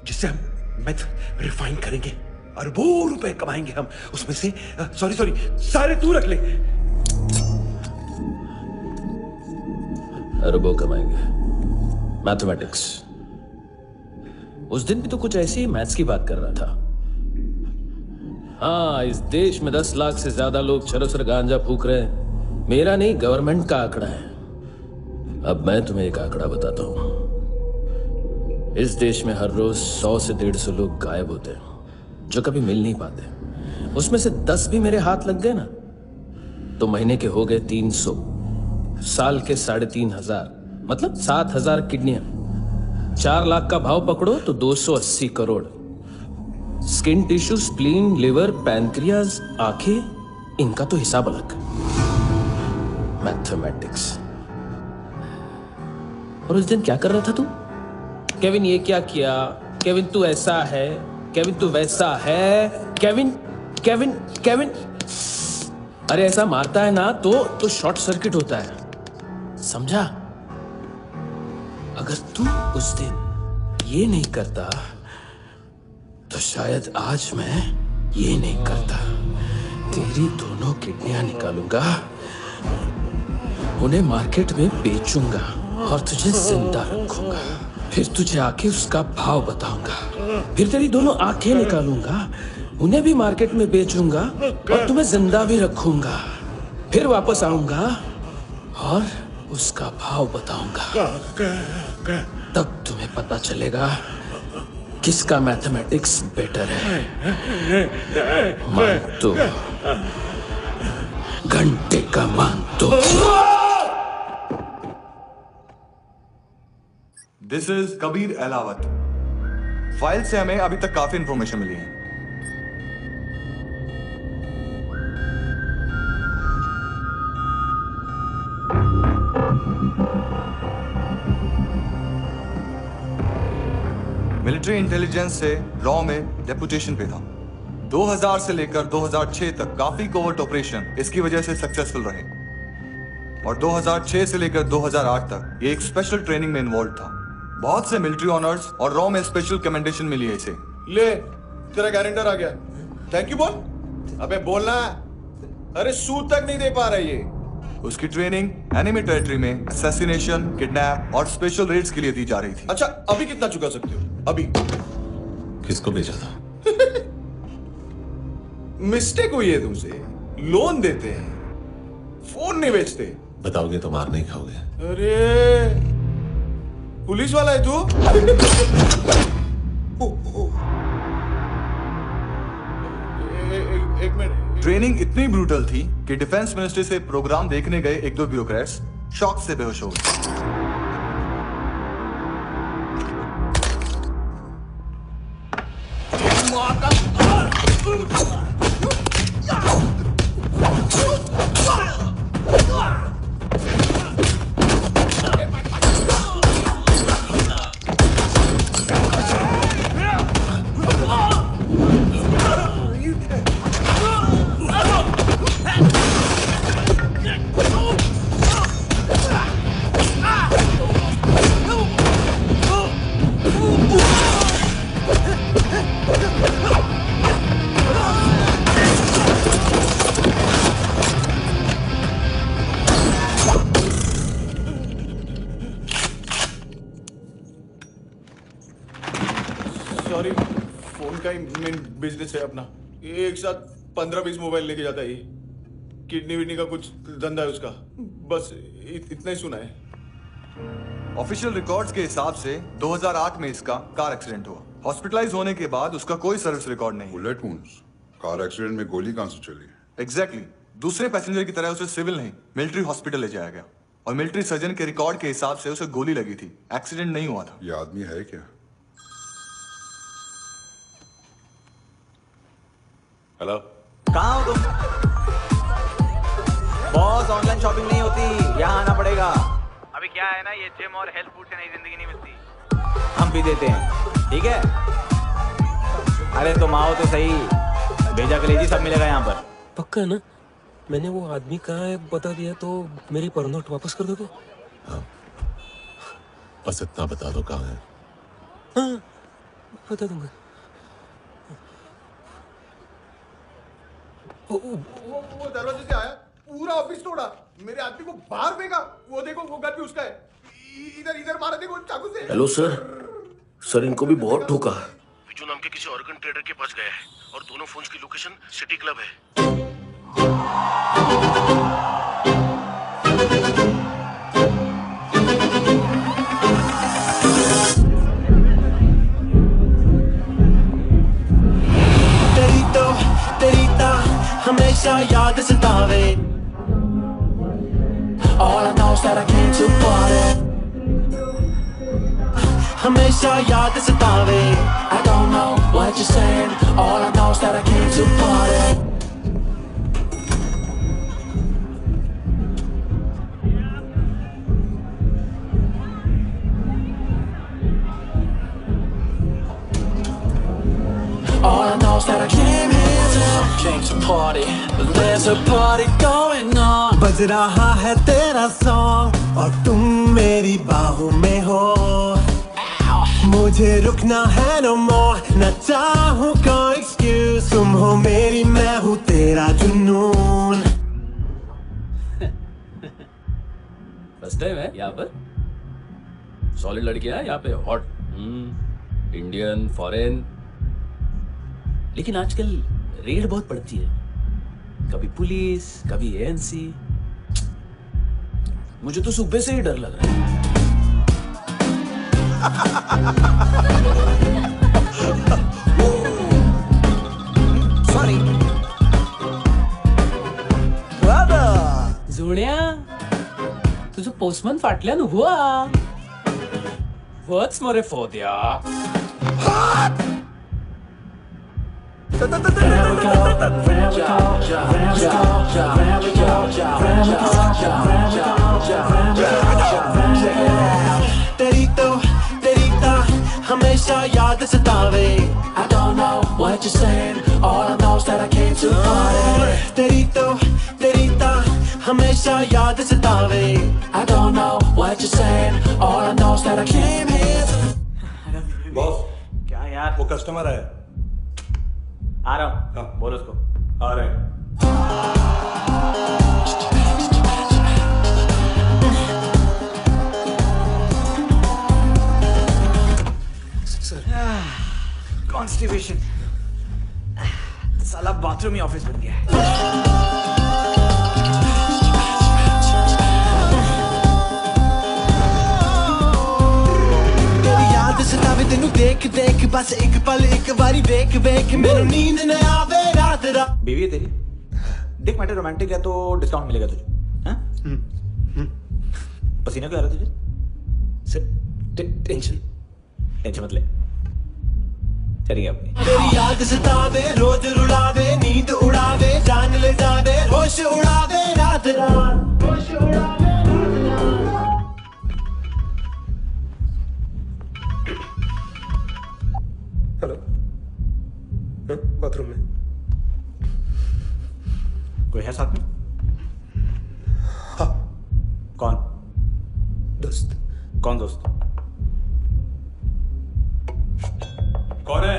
जिससे हम मेथ रिफाइन करेंगे, अरबों रुपए कमाएंगे हम उसमें से। सॉरी सारे तू रख ले। अरबों कमाएंगे, मैथमेटिक्स। उस दिन भी तो कुछ ऐसी ही मैथ्स की बात कर रहा था। हाँ, इस देश में 10 लाख से ज्यादा लोग चरस गांजा फूक रहे हैं। मेरा नहीं, गवर्नमेंट का आंकड़ा है। अब मैं तुम्हें एक आंकड़ा बताता हूं। इस देश में हर रोज 100 से 150 लोग गायब होते हैं, जो कभी मिल नहीं पाते। उसमें से 10 भी मेरे हाथ लग गए ना, तो महीने के हो गए 300, साल के 3500, मतलब 7000 किडनियां। 4 लाख का भाव पकड़ो तो 280 crore. Skin tissue, spleen, liver, pancreas, आंखें, इनका तो हिसाब अलग। मैथमेटिक्स। और उस दिन क्या कर रहा था तू? केविन ये क्या किया, केविन तू ऐसा है, केविन तू वैसा है, केविन केविन केविन। अरे ऐसा मारता है ना तो शॉर्ट सर्किट होता है, समझा? अगर तू उस दिन ये नहीं करता तो शायद आज मैं ये नहीं करता। तेरी दोनों किडनियां निकालूंगा, उन्हें मार्केट में बेचूंगा और तुझे जिंदा रखूंगा। फिर तुझे आके उसका भाव बताऊंगा। फिर तेरी दोनों आंखें निकालूंगा, उन्हें भी मार्केट में बेचूंगा और तुम्हें जिंदा भी रखूंगा। फिर वापस आऊंगा और उसका भाव बताऊंगा। तब तुम्हें पता चलेगा किसका मैथमेटिक्स बेटर है। मानतो, घंटे का मानतो। This is Kabir Ahlawat. File से हमें अभी तक काफी इंफॉर्मेशन मिली है। मिलिट्री इंटेलिजेंस से रॉ में डेपुटेशन पे था। 2000 से लेकर 2006 तक काफी कोवर्ट ऑपरेशन इसकी वजह से सक्सेसफुल रहे, और 2006 से लेकर 2008 तक ये एक स्पेशल ट्रेनिंग में इन्वॉल्व था। बहुत से मिलिट्री ऑनर्स और रॉ में स्पेशल कमेंडेशन मिली है इसे। ले, तेरा गारंटर आ गया। थैंक यू बोल। थे। अबे बोलना, अरे सूद तक नहीं दे पा रहा ये। उसकी ट्रेनिंग एनिमी टेरिटरी में असैसिनेशन, किडनैप और स्पेशल रेड्स के लिए दी जा रही थी। अच्छा, अभी कितना चुका सकते हो? अभी किसको भेजा था? मिस्टेक हुई है तुमसे। लोन देते हैं, फोन नहीं बेचते। बताओगे तो मार नहीं खाओगे। अरे पुलिस वाला है तू? एक मिनट। ट्रेनिंग इतनी ब्रूटल थी कि डिफेंस मिनिस्ट्री से प्रोग्राम देखने गए एक दो ब्यूरोक्रेट्स शॉक से बेहोश हो गए। सॉरी, फोन का ही मेन बिजनेस है अपना। एक साथ 15-20 मोबाइल लेके जाता है ये। किडनी विडनी का कुछ धंधा है उसका। बस इतना ही सुना है। ऑफिशियल रिकॉर्ड्स के हिसाब से 2008 में इसका कार एक्सीडेंट हुआ। हॉस्पिटलाइज होने के बाद उसका कोई सर्विस रिकॉर्ड नहीं। बुलेट वुंड्स, कार एक्सीडेंट में गोली कहां से चली? एग्जैक्टली। दूसरे पैसेंजर की तरह उसे सिविल नहीं, मिलिट्री हॉस्पिटल ले जाया गया और मिलिट्री सर्जन के रिकॉर्ड के हिसाब से उसे गोली लगी थी। एक्सीडेंट नहीं हुआ था। ये आदमी है क्या? हेलो, कहाँ हो तुम? बॉस, ऑनलाइन शॉपिंग नहीं होती, यहाँ आना पड़ेगा। अभी क्या है ना, ये जिम और हेल्थ फूड से नई जिंदगी नहीं मिलती। हम भी देते हैं, ठीक है? अरे तुम आओ तो सही, भेजा कलेजी सब मिलेगा यहाँ पर। पक्का ना? मैंने वो आदमी कहाँ है बता दिया तो मेरी परनोट वापस कर दोगे? हाँ, बस इतना बता दो कहाँ है। हाँ, बता दूंगा। वो दरवाजे से आया, पूरा ऑफिस तोड़ा, मेरे आदमी को बाहर फेंका। वो देखो, वो गन भी उसका है। इधर इधर मारा, देखो चाकू से। हेलो सर, सर इनको भी बहुत ठोका। विजू नाम के किसी ऑर्गन ट्रेडर के पास गया है और दोनों फोन्स की लोकेशन सिटी क्लब है। हमेशा याद सतावे। All I know is that I came to party। हमेशा याद सतावे। I don't know what you're saying। All I know is that I came to party। All I know is that I came here to party, but there's a party going on। बज रहा है तेरा song और तुम मेरी बाहों में हो। मुझे रुकना है no more, न चाहूँ कोई excuse। तुम हो मेरी, मैं हूँ तेरा जुनून। फर्स्ट टाइम है यहाँ पर। सॉलिड लड़कियां हैं यहाँ पे, हॉट इंडियन, फॉरेन। लेकिन आजकल रेड बहुत पड़ती है, कभी पुलिस, कभी एएनसी। मुझे तो सुबह से ही डर लग रहा है। सॉरी जोड्या, तुझं पोस्टमन फाटल्यान हुआ। वच मरे फोद्या। तेरी तो हमेशा याद सतावे। I don't know what you're saying, all I know is that I came to party। तेरी तो हमेशा याद सतावे। I don't know what you're saying, all I know is that I came here to। Boss, क्या यार, वो customer है। आ रहा हूँ, बोलो उसको। आ रहे हैं। कॉन्स्टिपेशन, साला बाथरूम ही ऑफिस बन गया है। सतावे तेनू देख देख बस एक पल एक बारी वेख वेख मैनू नींद न आवे रात रात। बीवी है तेरी, देख मैटर रोमांटिक है तो डिस्काउंट मिलेगा तुझे। हाँ? पसीना क्यों आ रहा है तुझे? सर टेंशन मत ले, चलिए अपनी। तेरी याद सतावे रोज रुलावे नींद उड़ावे जान ले जावे होश उड़ावे रात रात होश उड़ावे। हेलो, बाथरूम में कोई है साथ में? हाँ। कौन? दोस्त। कौन दोस्त? कौन है?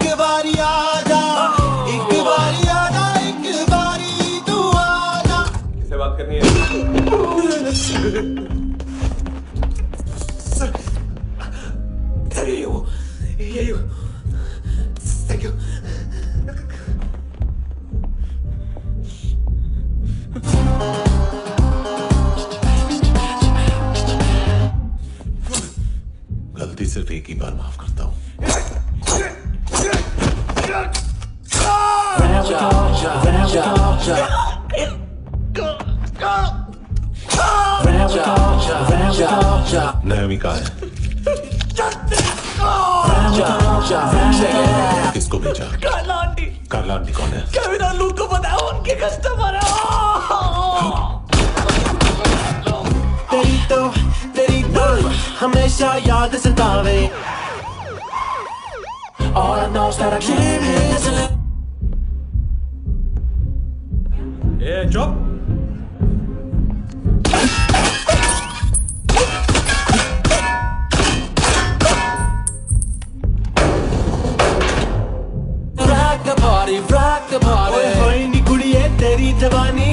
एक बारी आजा, एक बारी आजा, एक बारी तू आजा। किससे बात करनी है? सर यही हो, थैंक यू। गलती सिर्फ एक ही बार माफ करता हूं। नायोमी कहाँ है? किसको भेजा? कार्ला आंटी। कार्ला आंटी कौन है? केविन और लूक को पता है, उनके कस्टमर है। तेरी तो हमेशा याद सतावे। All I know is that I can't handle it. ए चुप। Rock the party. ओए होए नी कुड़िए तेरी जवानी।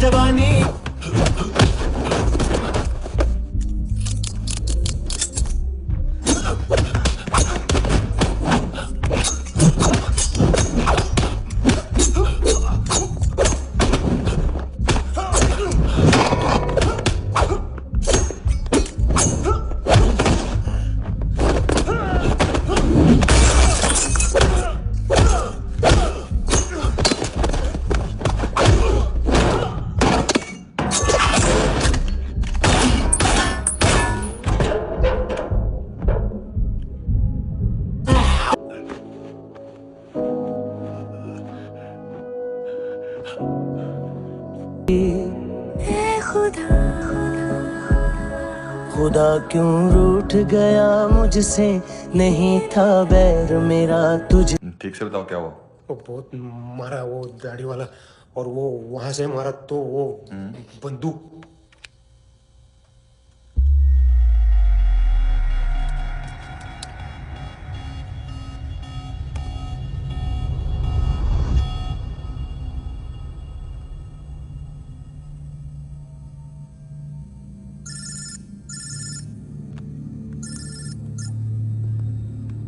जवानी खुदा क्यों रूठ गया मुझसे, नहीं था बैर मेरा तुझ। ठीक से बताओ क्या हुआ? वो बहुत मारा वो दाढ़ी वाला, और वो वहां से मारा तो वो बंदूक।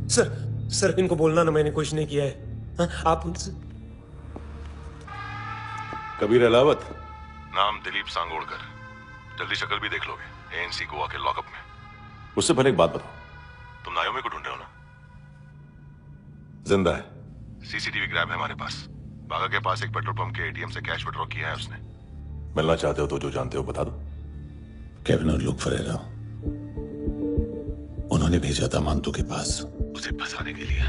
सर सर इनको बोलना ना मैंने कुछ नहीं किया है। हाँ, आप उनसे कबीर अलावत, नाम दिलीप सांगोड़कर। जल्दी शक्ल भी देख लोगे एएनसी गोवा के लॉकअप में। उससे पहले एक बात बताओ, तुम नायोमी को ढूंढ रहे हो ना? जिंदा है, सीसीटीवी ग्रैब है हमारे पास। बागा के पास एक पेट्रोल पंप के एटीएम से कैश विड्रॉ किया है उसने। मिलना चाहते हो तो जो जानते हो बता दो। केविन और लुक फरेरा, उन्होंने भेजा था मांतू के पास उसे फंसाने के लिए।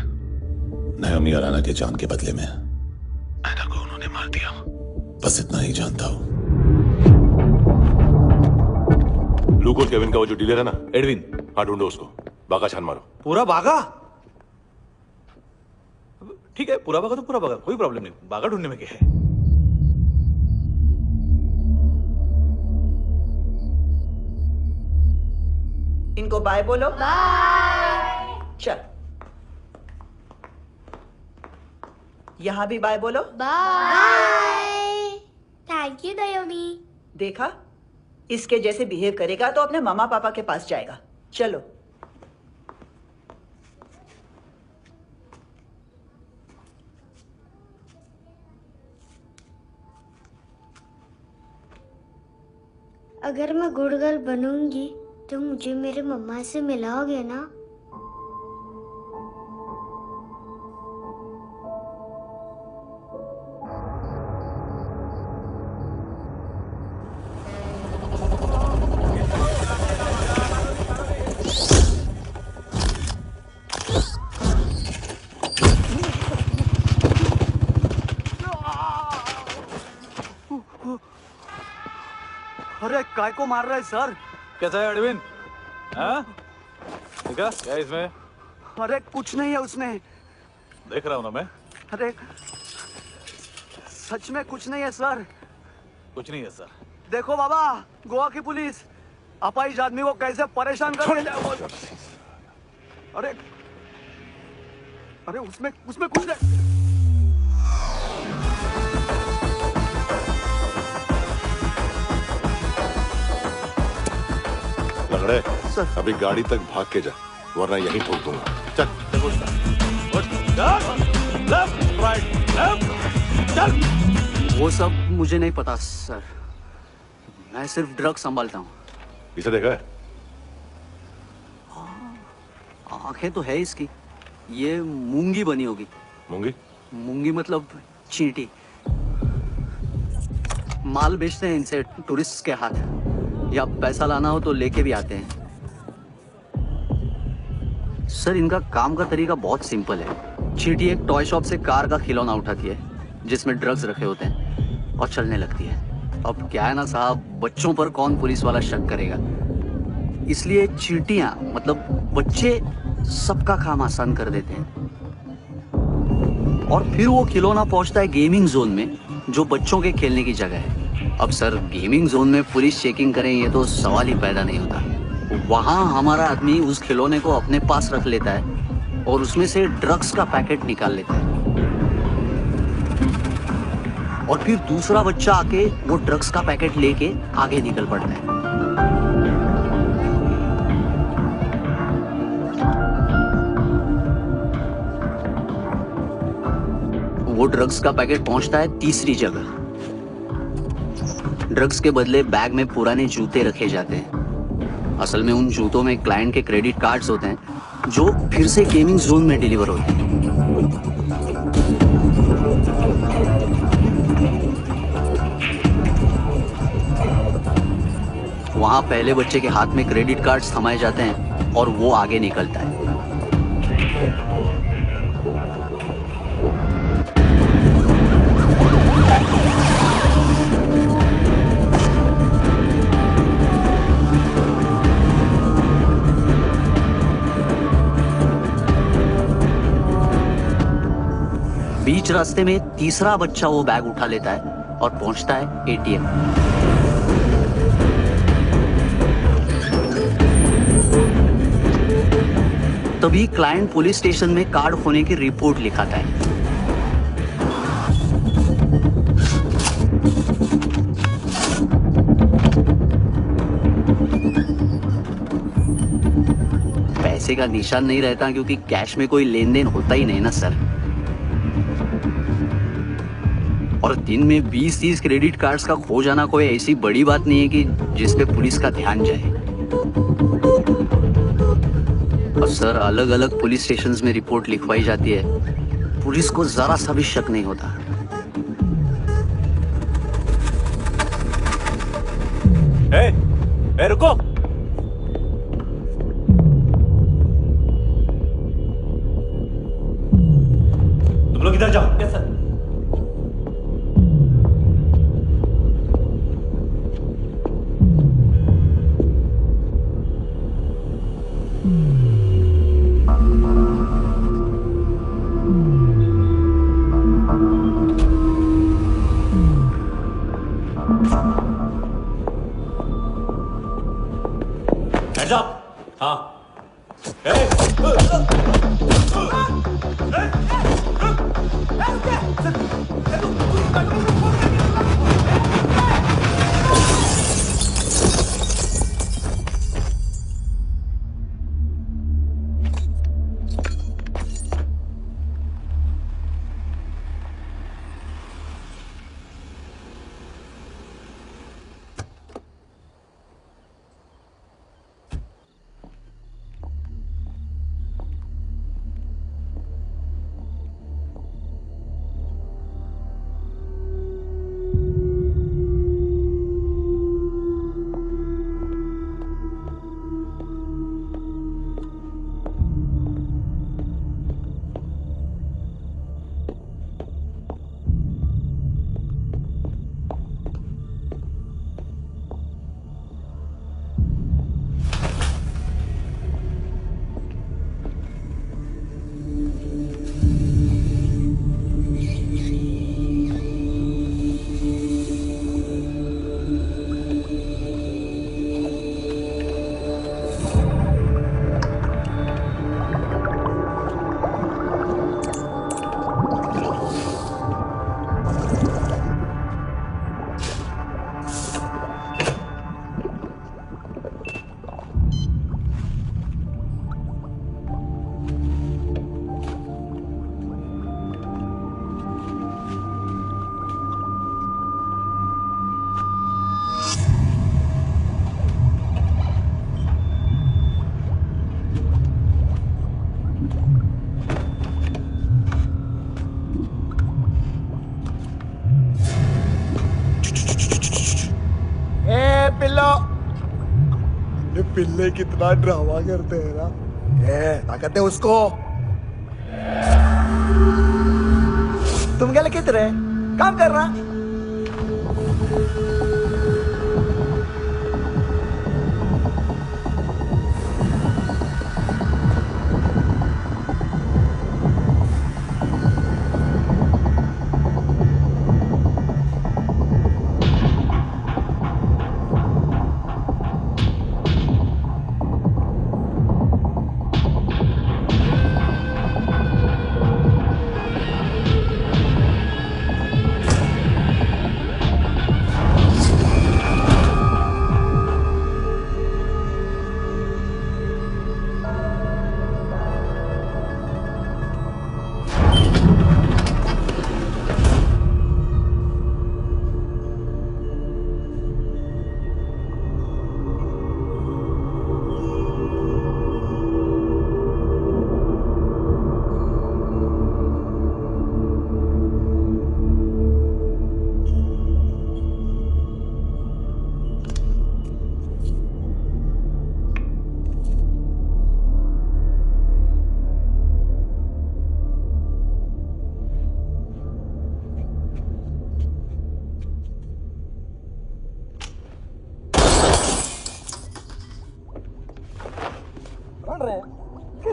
नायोमी और आना के जान के बदले में एना को उन्होंने मार दिया। बस इतना ही जानता हूं। लुक और केविन का वो जो डीलर है ना, एडविन, हाँ ढूंढो उसको। बागा छान मारो। पूरा बागा? ठीक है, पूरा बागा तो पूरा बागा, कोई प्रॉब्लम नहीं। बागा ढूंढने में क्या है? इनको बाय बोलो। बाय। चल, यहां भी बाय बोलो। बाय। Thank you नायोमी। देखा, इसके जैसे बिहेव करेगा तो अपने मामा पापा के पास जाएगा। चलो। अगर मैं गुड गर्ल बनूंगी तो मुझे मेरे मम्मा से मिलाओगे ना? अरे काय को मार रहा है सर? कैसा है एडविन? हाँ? देखा क्या है इसमें? अरे कुछ नहीं है उसमें। देख रहा हूं ना मैं। अरे सच में कुछ नहीं है सर। कुछ नहीं है सर। देखो बाबा, गोवा की पुलिस अपाहिज आदमी को कैसे परेशान कर रही है। अरे अरे उसमें कुछ नहीं। लंगड़े, अभी गाड़ी तक भाग के जा, वरना यहीं ठोक दूंगा। चल। वो सब मुझे नहीं पता सर, मैं सिर्फ ड्रग्स संभालता हूँ। इसे देखा है? आंखें तो है इसकी, ये मूंगी बनी होगी। मूंगी? मूंगी मतलब चींटी। माल बेचते हैं इनसे टूरिस्ट के हाथ, या पैसा लाना हो तो लेके भी आते हैं। सर इनका काम का तरीका बहुत सिंपल है। चींटी एक टॉय शॉप से कार का खिलौना उठाती है जिसमें ड्रग्स रखे होते हैं और चलने लगती है। अब क्या है ना साहब, बच्चों पर कौन पुलिस वाला शक करेगा, इसलिए चींटियां मतलब बच्चे सबका काम आसान कर देते हैं। और फिर वो खिलौना पहुंचता है गेमिंग जोन में, जो बच्चों के खेलने की जगह है। अब सर गेमिंग जोन में पुलिस चेकिंग करें ये तो सवाल ही पैदा नहीं होता। वहां हमारा आदमी उस खिलौने को अपने पास रख लेता है और उसमें से ड्रग्स का पैकेट निकाल लेता है, और फिर दूसरा बच्चा आके वो ड्रग्स का पैकेट लेके आगे निकल पड़ता है। वो ड्रग्स का पैकेट पहुंचता है तीसरी जगह। ड्रग्स के बदले बैग में पुराने जूते रखे जाते हैं। असल में उन जूतों में क्लाइंट के क्रेडिट कार्ड्स होते हैं जो फिर से गेमिंग जोन में डिलीवर होते हैं। वहां पहले बच्चे के हाथ में क्रेडिट कार्ड्स थमाए जाते हैं और वो आगे निकलता है। बीच रास्ते में तीसरा बच्चा वो बैग उठा लेता है और पहुंचता है एटीएम। तभी क्लाइंट पुलिस स्टेशन में कार्ड खोने की रिपोर्ट लिखाता है। पैसे का निशान नहीं रहता क्योंकि कैश में कोई लेन देन होता ही नहीं ना सर। और दिन में 20-30 क्रेडिट कार्ड्स का खो जाना कोई ऐसी बड़ी बात नहीं है कि जिस पे पुलिस का ध्यान जाए। और सर अलग अलग पुलिस स्टेशंस में रिपोर्ट लिखवाई जाती है, पुलिस को जरा सा भी शक नहीं होता। ए, रुको। तुम लोग इधर जाओ। Yes sir. Heads up! हाँ। पिल्ले कितना ड्रामा करते हैं ना। ताकत है उसको। तुम क्या लिखते रहे? काम कर रहा।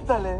चले।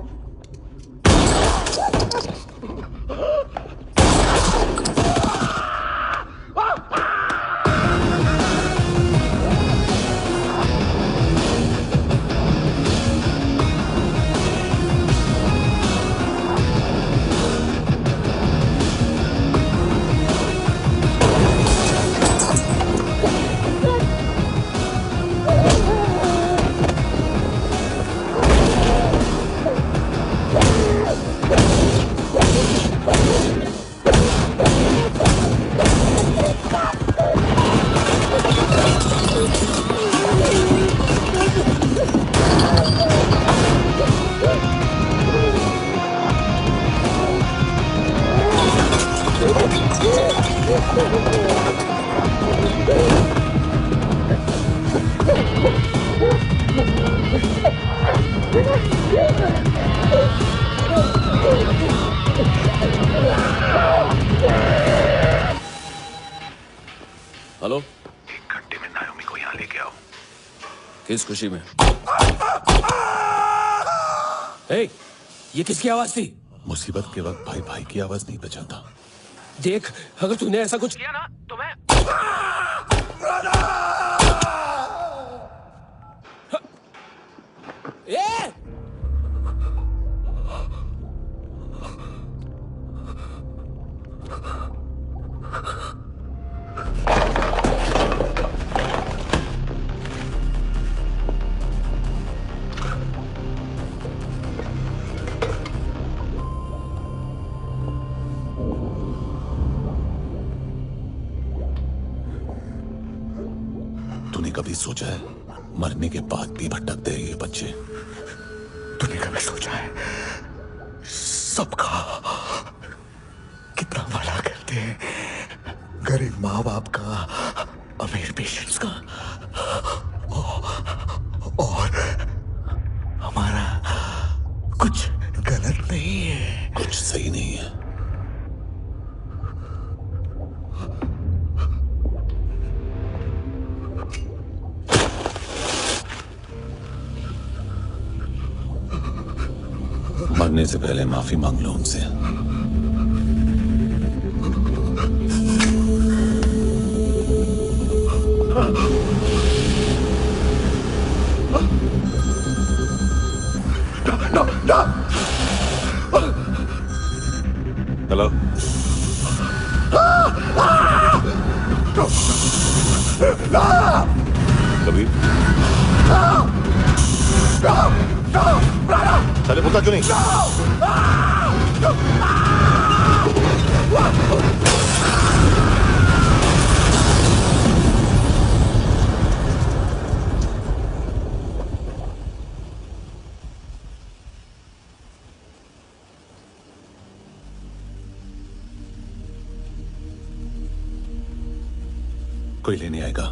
किस खुशी में? ए, ये किसकी आवाज थी? मुसीबत के वक्त भाई भाई की आवाज नहीं बचाता। देख, अगर तूने ऐसा कुछ किया ना तो मैं ए! तूने कभी सोचा है मरने के बाद भी भटकते हैं ये बच्चे? तूने कभी सोचा है सबका कितना भला करते हैं? गरीब माँ बाप का, अमीर पेशेंट्स का, और हमारा कुछ गलत नहीं है, कुछ सही नहीं है। मरने से पहले माफी मांग लो उनसे। हेलो, कबीर, चले बोलता क्यों नहीं? कोई लेने आएगा।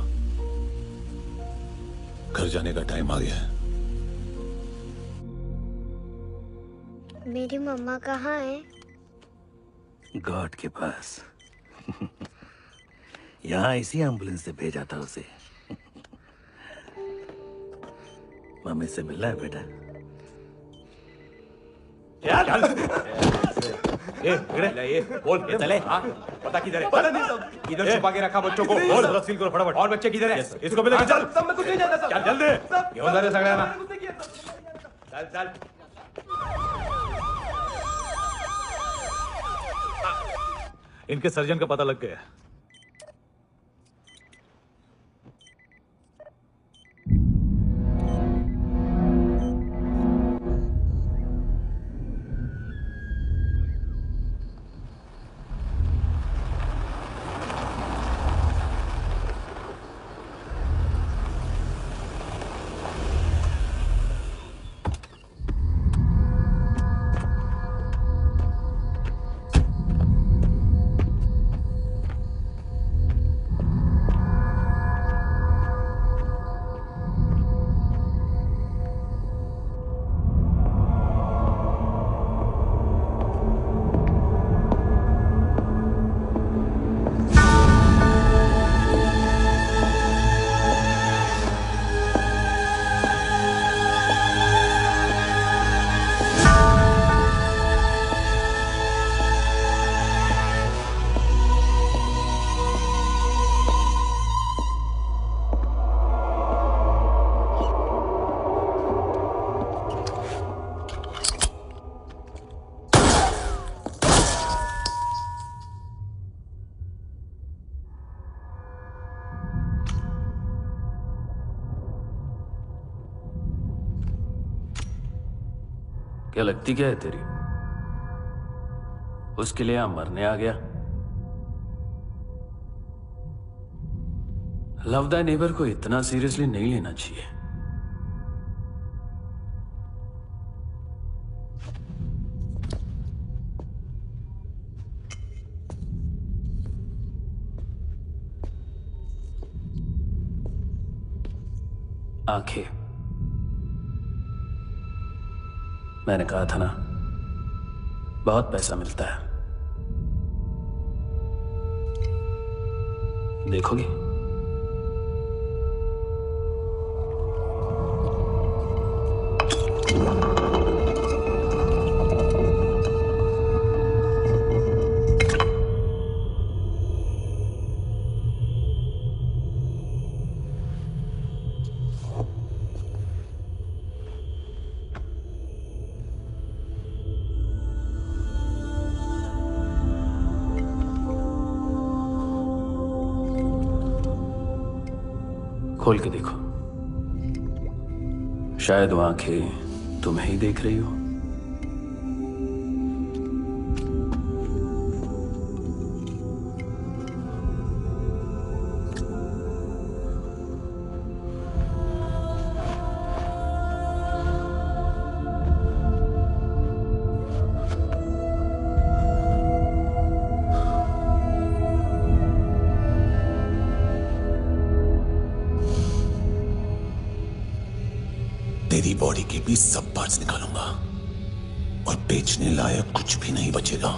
घर जाने का टाइम आ गया है। मेरी मम्मा कहाँ है? गॉड के पास। यहाँ इसी एम्बुलेंस से भेजा था उसे। मम्मी से मिलना है बेटा। ये बोल ये चले। पता किधर है? पता नहीं सब। इधर छुपा के रखा बच्चों को। बोल रख सील करो फटाफट। और बच्चे किधर है? इसको भी लेके चल। सब मैं कुछ नहीं जानता। चल जल्दी। घेऊन जा रे सगळ्यांना। चल चल। इनके सर्जन का पता लग गया। क्या लगती क्या है तेरी? उसके लिए यहां मरने आ गया? लव द नेबर को इतना सीरियसली नहीं लेना चाहिए। आंखें, मैंने कहा था ना, बहुत पैसा मिलता है। देखोगी? खोल के देखो, शायद वो आंखें तुम्हें ही देख रही हो। तेरी बॉडी के भी सब पार्ट्स निकालूंगा और बेचने लायक कुछ भी नहीं बचेगा।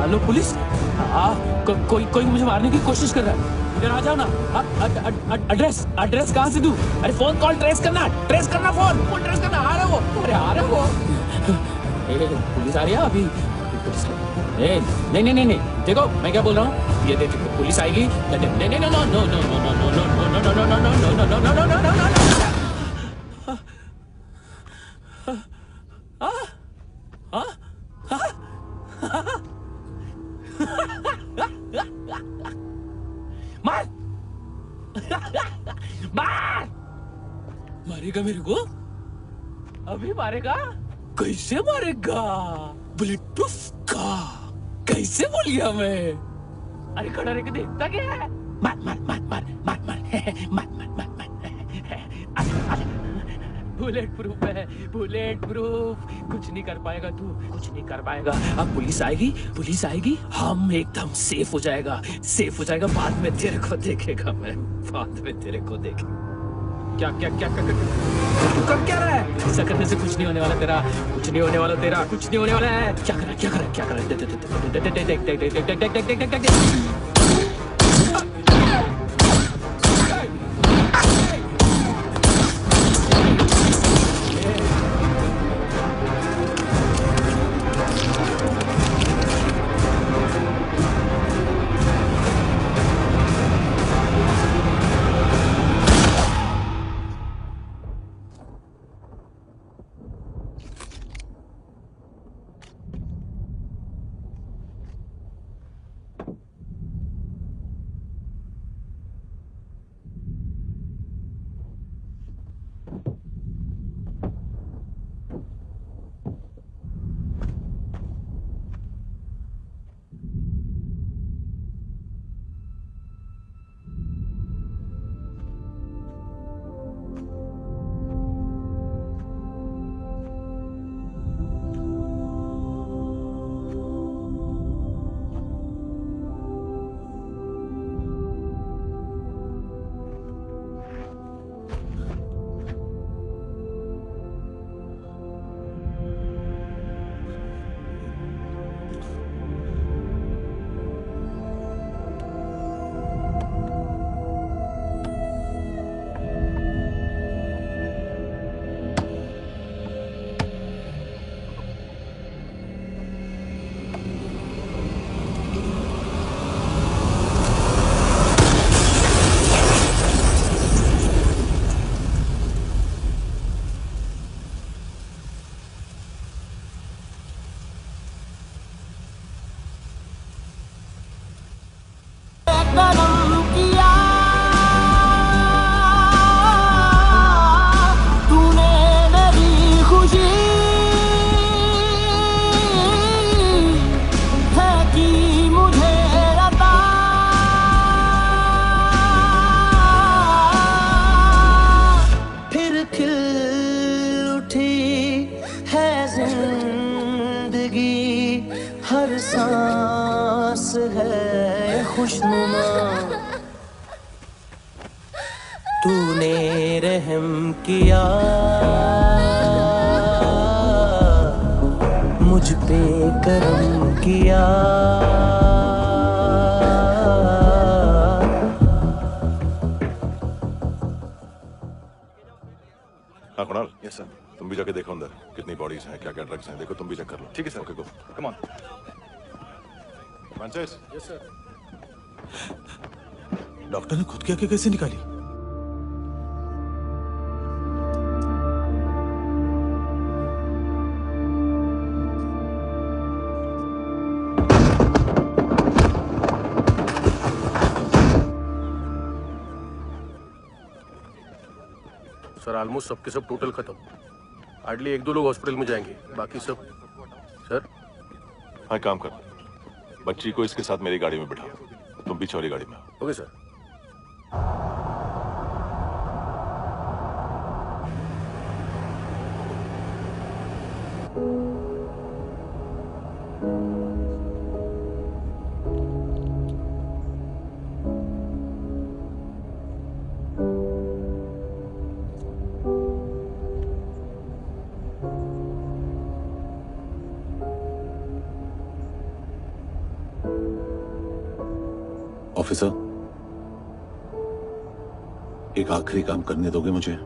Hello police. कोई मुझे मारने की कोशिश कर रहा है। इधर आ जाओ ना। एड्रेस कहाँ से दूं? अरे फोन कॉल ट्रेस करना फोन ट्रेस करना। आ रहा वो, अरे आ रहा वो। पुलिस आ रही है अभी। पुलिस नहीं, देखो मैं क्या बोल रहा हूँ। ये देखो पुलिस आएगी। मारेगा मेरे को? अभी मारेगा? कैसे मारेगा? बुलेट प्रूफ का कैसे बोल गया मैं? अरे खड़ा रह के देखता क्या है? मार बुलेट प्रूफ है, बुलेट प्रूफ। कुछ नहीं कर पाएगा तू, कुछ नहीं कर पाएगा। अब पुलिस आएगी, हम एकदम सेफ हो जाएगा। बाद में तेरे को देखेगा मैं, बाद में तेरे को देखेगा। क्या कर क्या रहा है? ऐसा करने से कुछ नहीं होने वाला तेरा, कुछ नहीं होने वाला है। क्या कर रहा है? तूने रहम किया मुझ पे करम किया। हाँ कुणाल। Yes sir. तुम भी जाके देखो अंदर कितनी बॉडीज हैं, क्या क्या ड्रग्स हैं, देखो तुम भी चेक कर लो। ठीक है sir. Okay go. Come on. Francis. Yes sir. Doctor ने खुद की आंखें कैसे निकाली? सर ऑलमोस्ट सबके सब टोटल खत्म। हार्डली 1-2 लोग हॉस्पिटल में जाएंगे, बाकी सब। सर हाँ काम कर, बच्ची को इसके साथ मेरी गाड़ी में बिठा, तुम पीछे वाली गाड़ी में। Okay sir. ऑफिसर, एक आखिरी काम करने दोगे मुझे?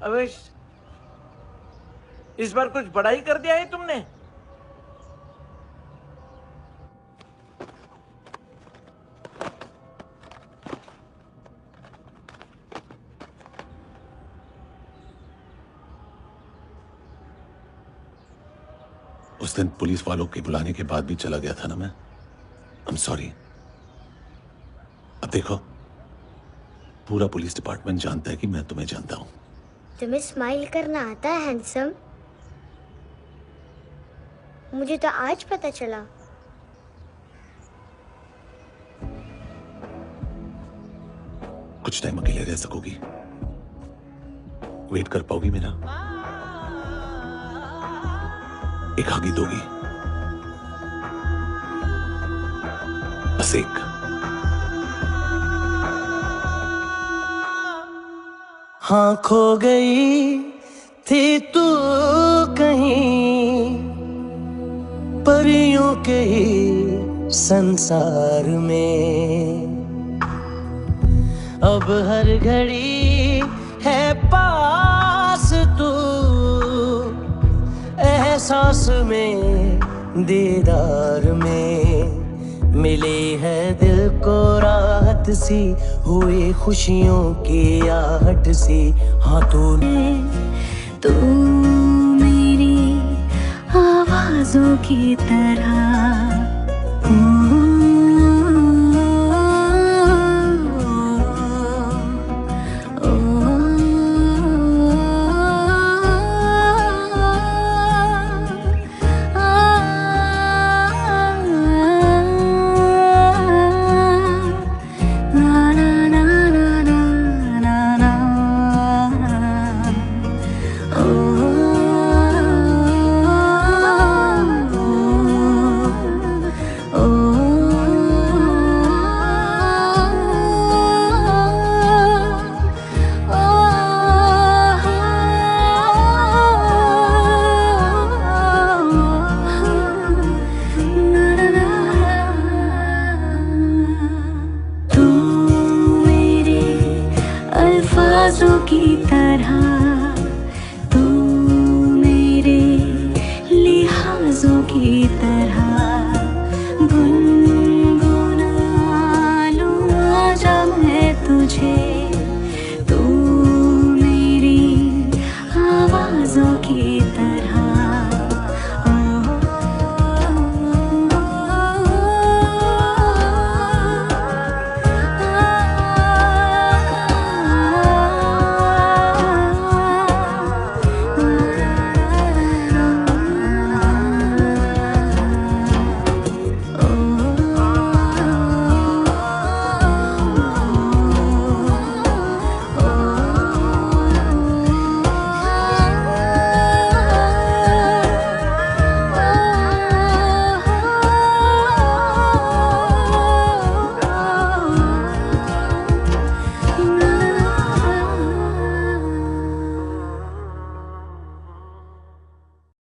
अवेश, इस बार कुछ बड़ा ही कर दिया है तुमने। उस दिन पुलिस वालों के बुलाने के बाद भी चला गया था ना मैं। I am sorry. अब देखो, पूरा पुलिस डिपार्टमेंट जानता है कि मैं तुम्हें जानता हूं। तुम्हें स्माइल करना आता है हैंडसम? मुझे तो आज पता चला। कुछ टाइम अकेले रह सकोगी? वेट कर पाओगी मेरा? एक आगी दोगी? बस एक। हाँ, खो गई थी तू कहीं परियों के ही संसार में, अब हर घड़ी है पास तू, एहसास में दीदार में, मिली है दिल को राहत सी, हुई खुशियों की आहट सी। हाँ, तू मेरी आवाजों की तरह की तरह, तू मेरे लिहाजों की तरह, गुनगुना लूं आजा मैं तुझे, तू मेरी आवाजों की तरह।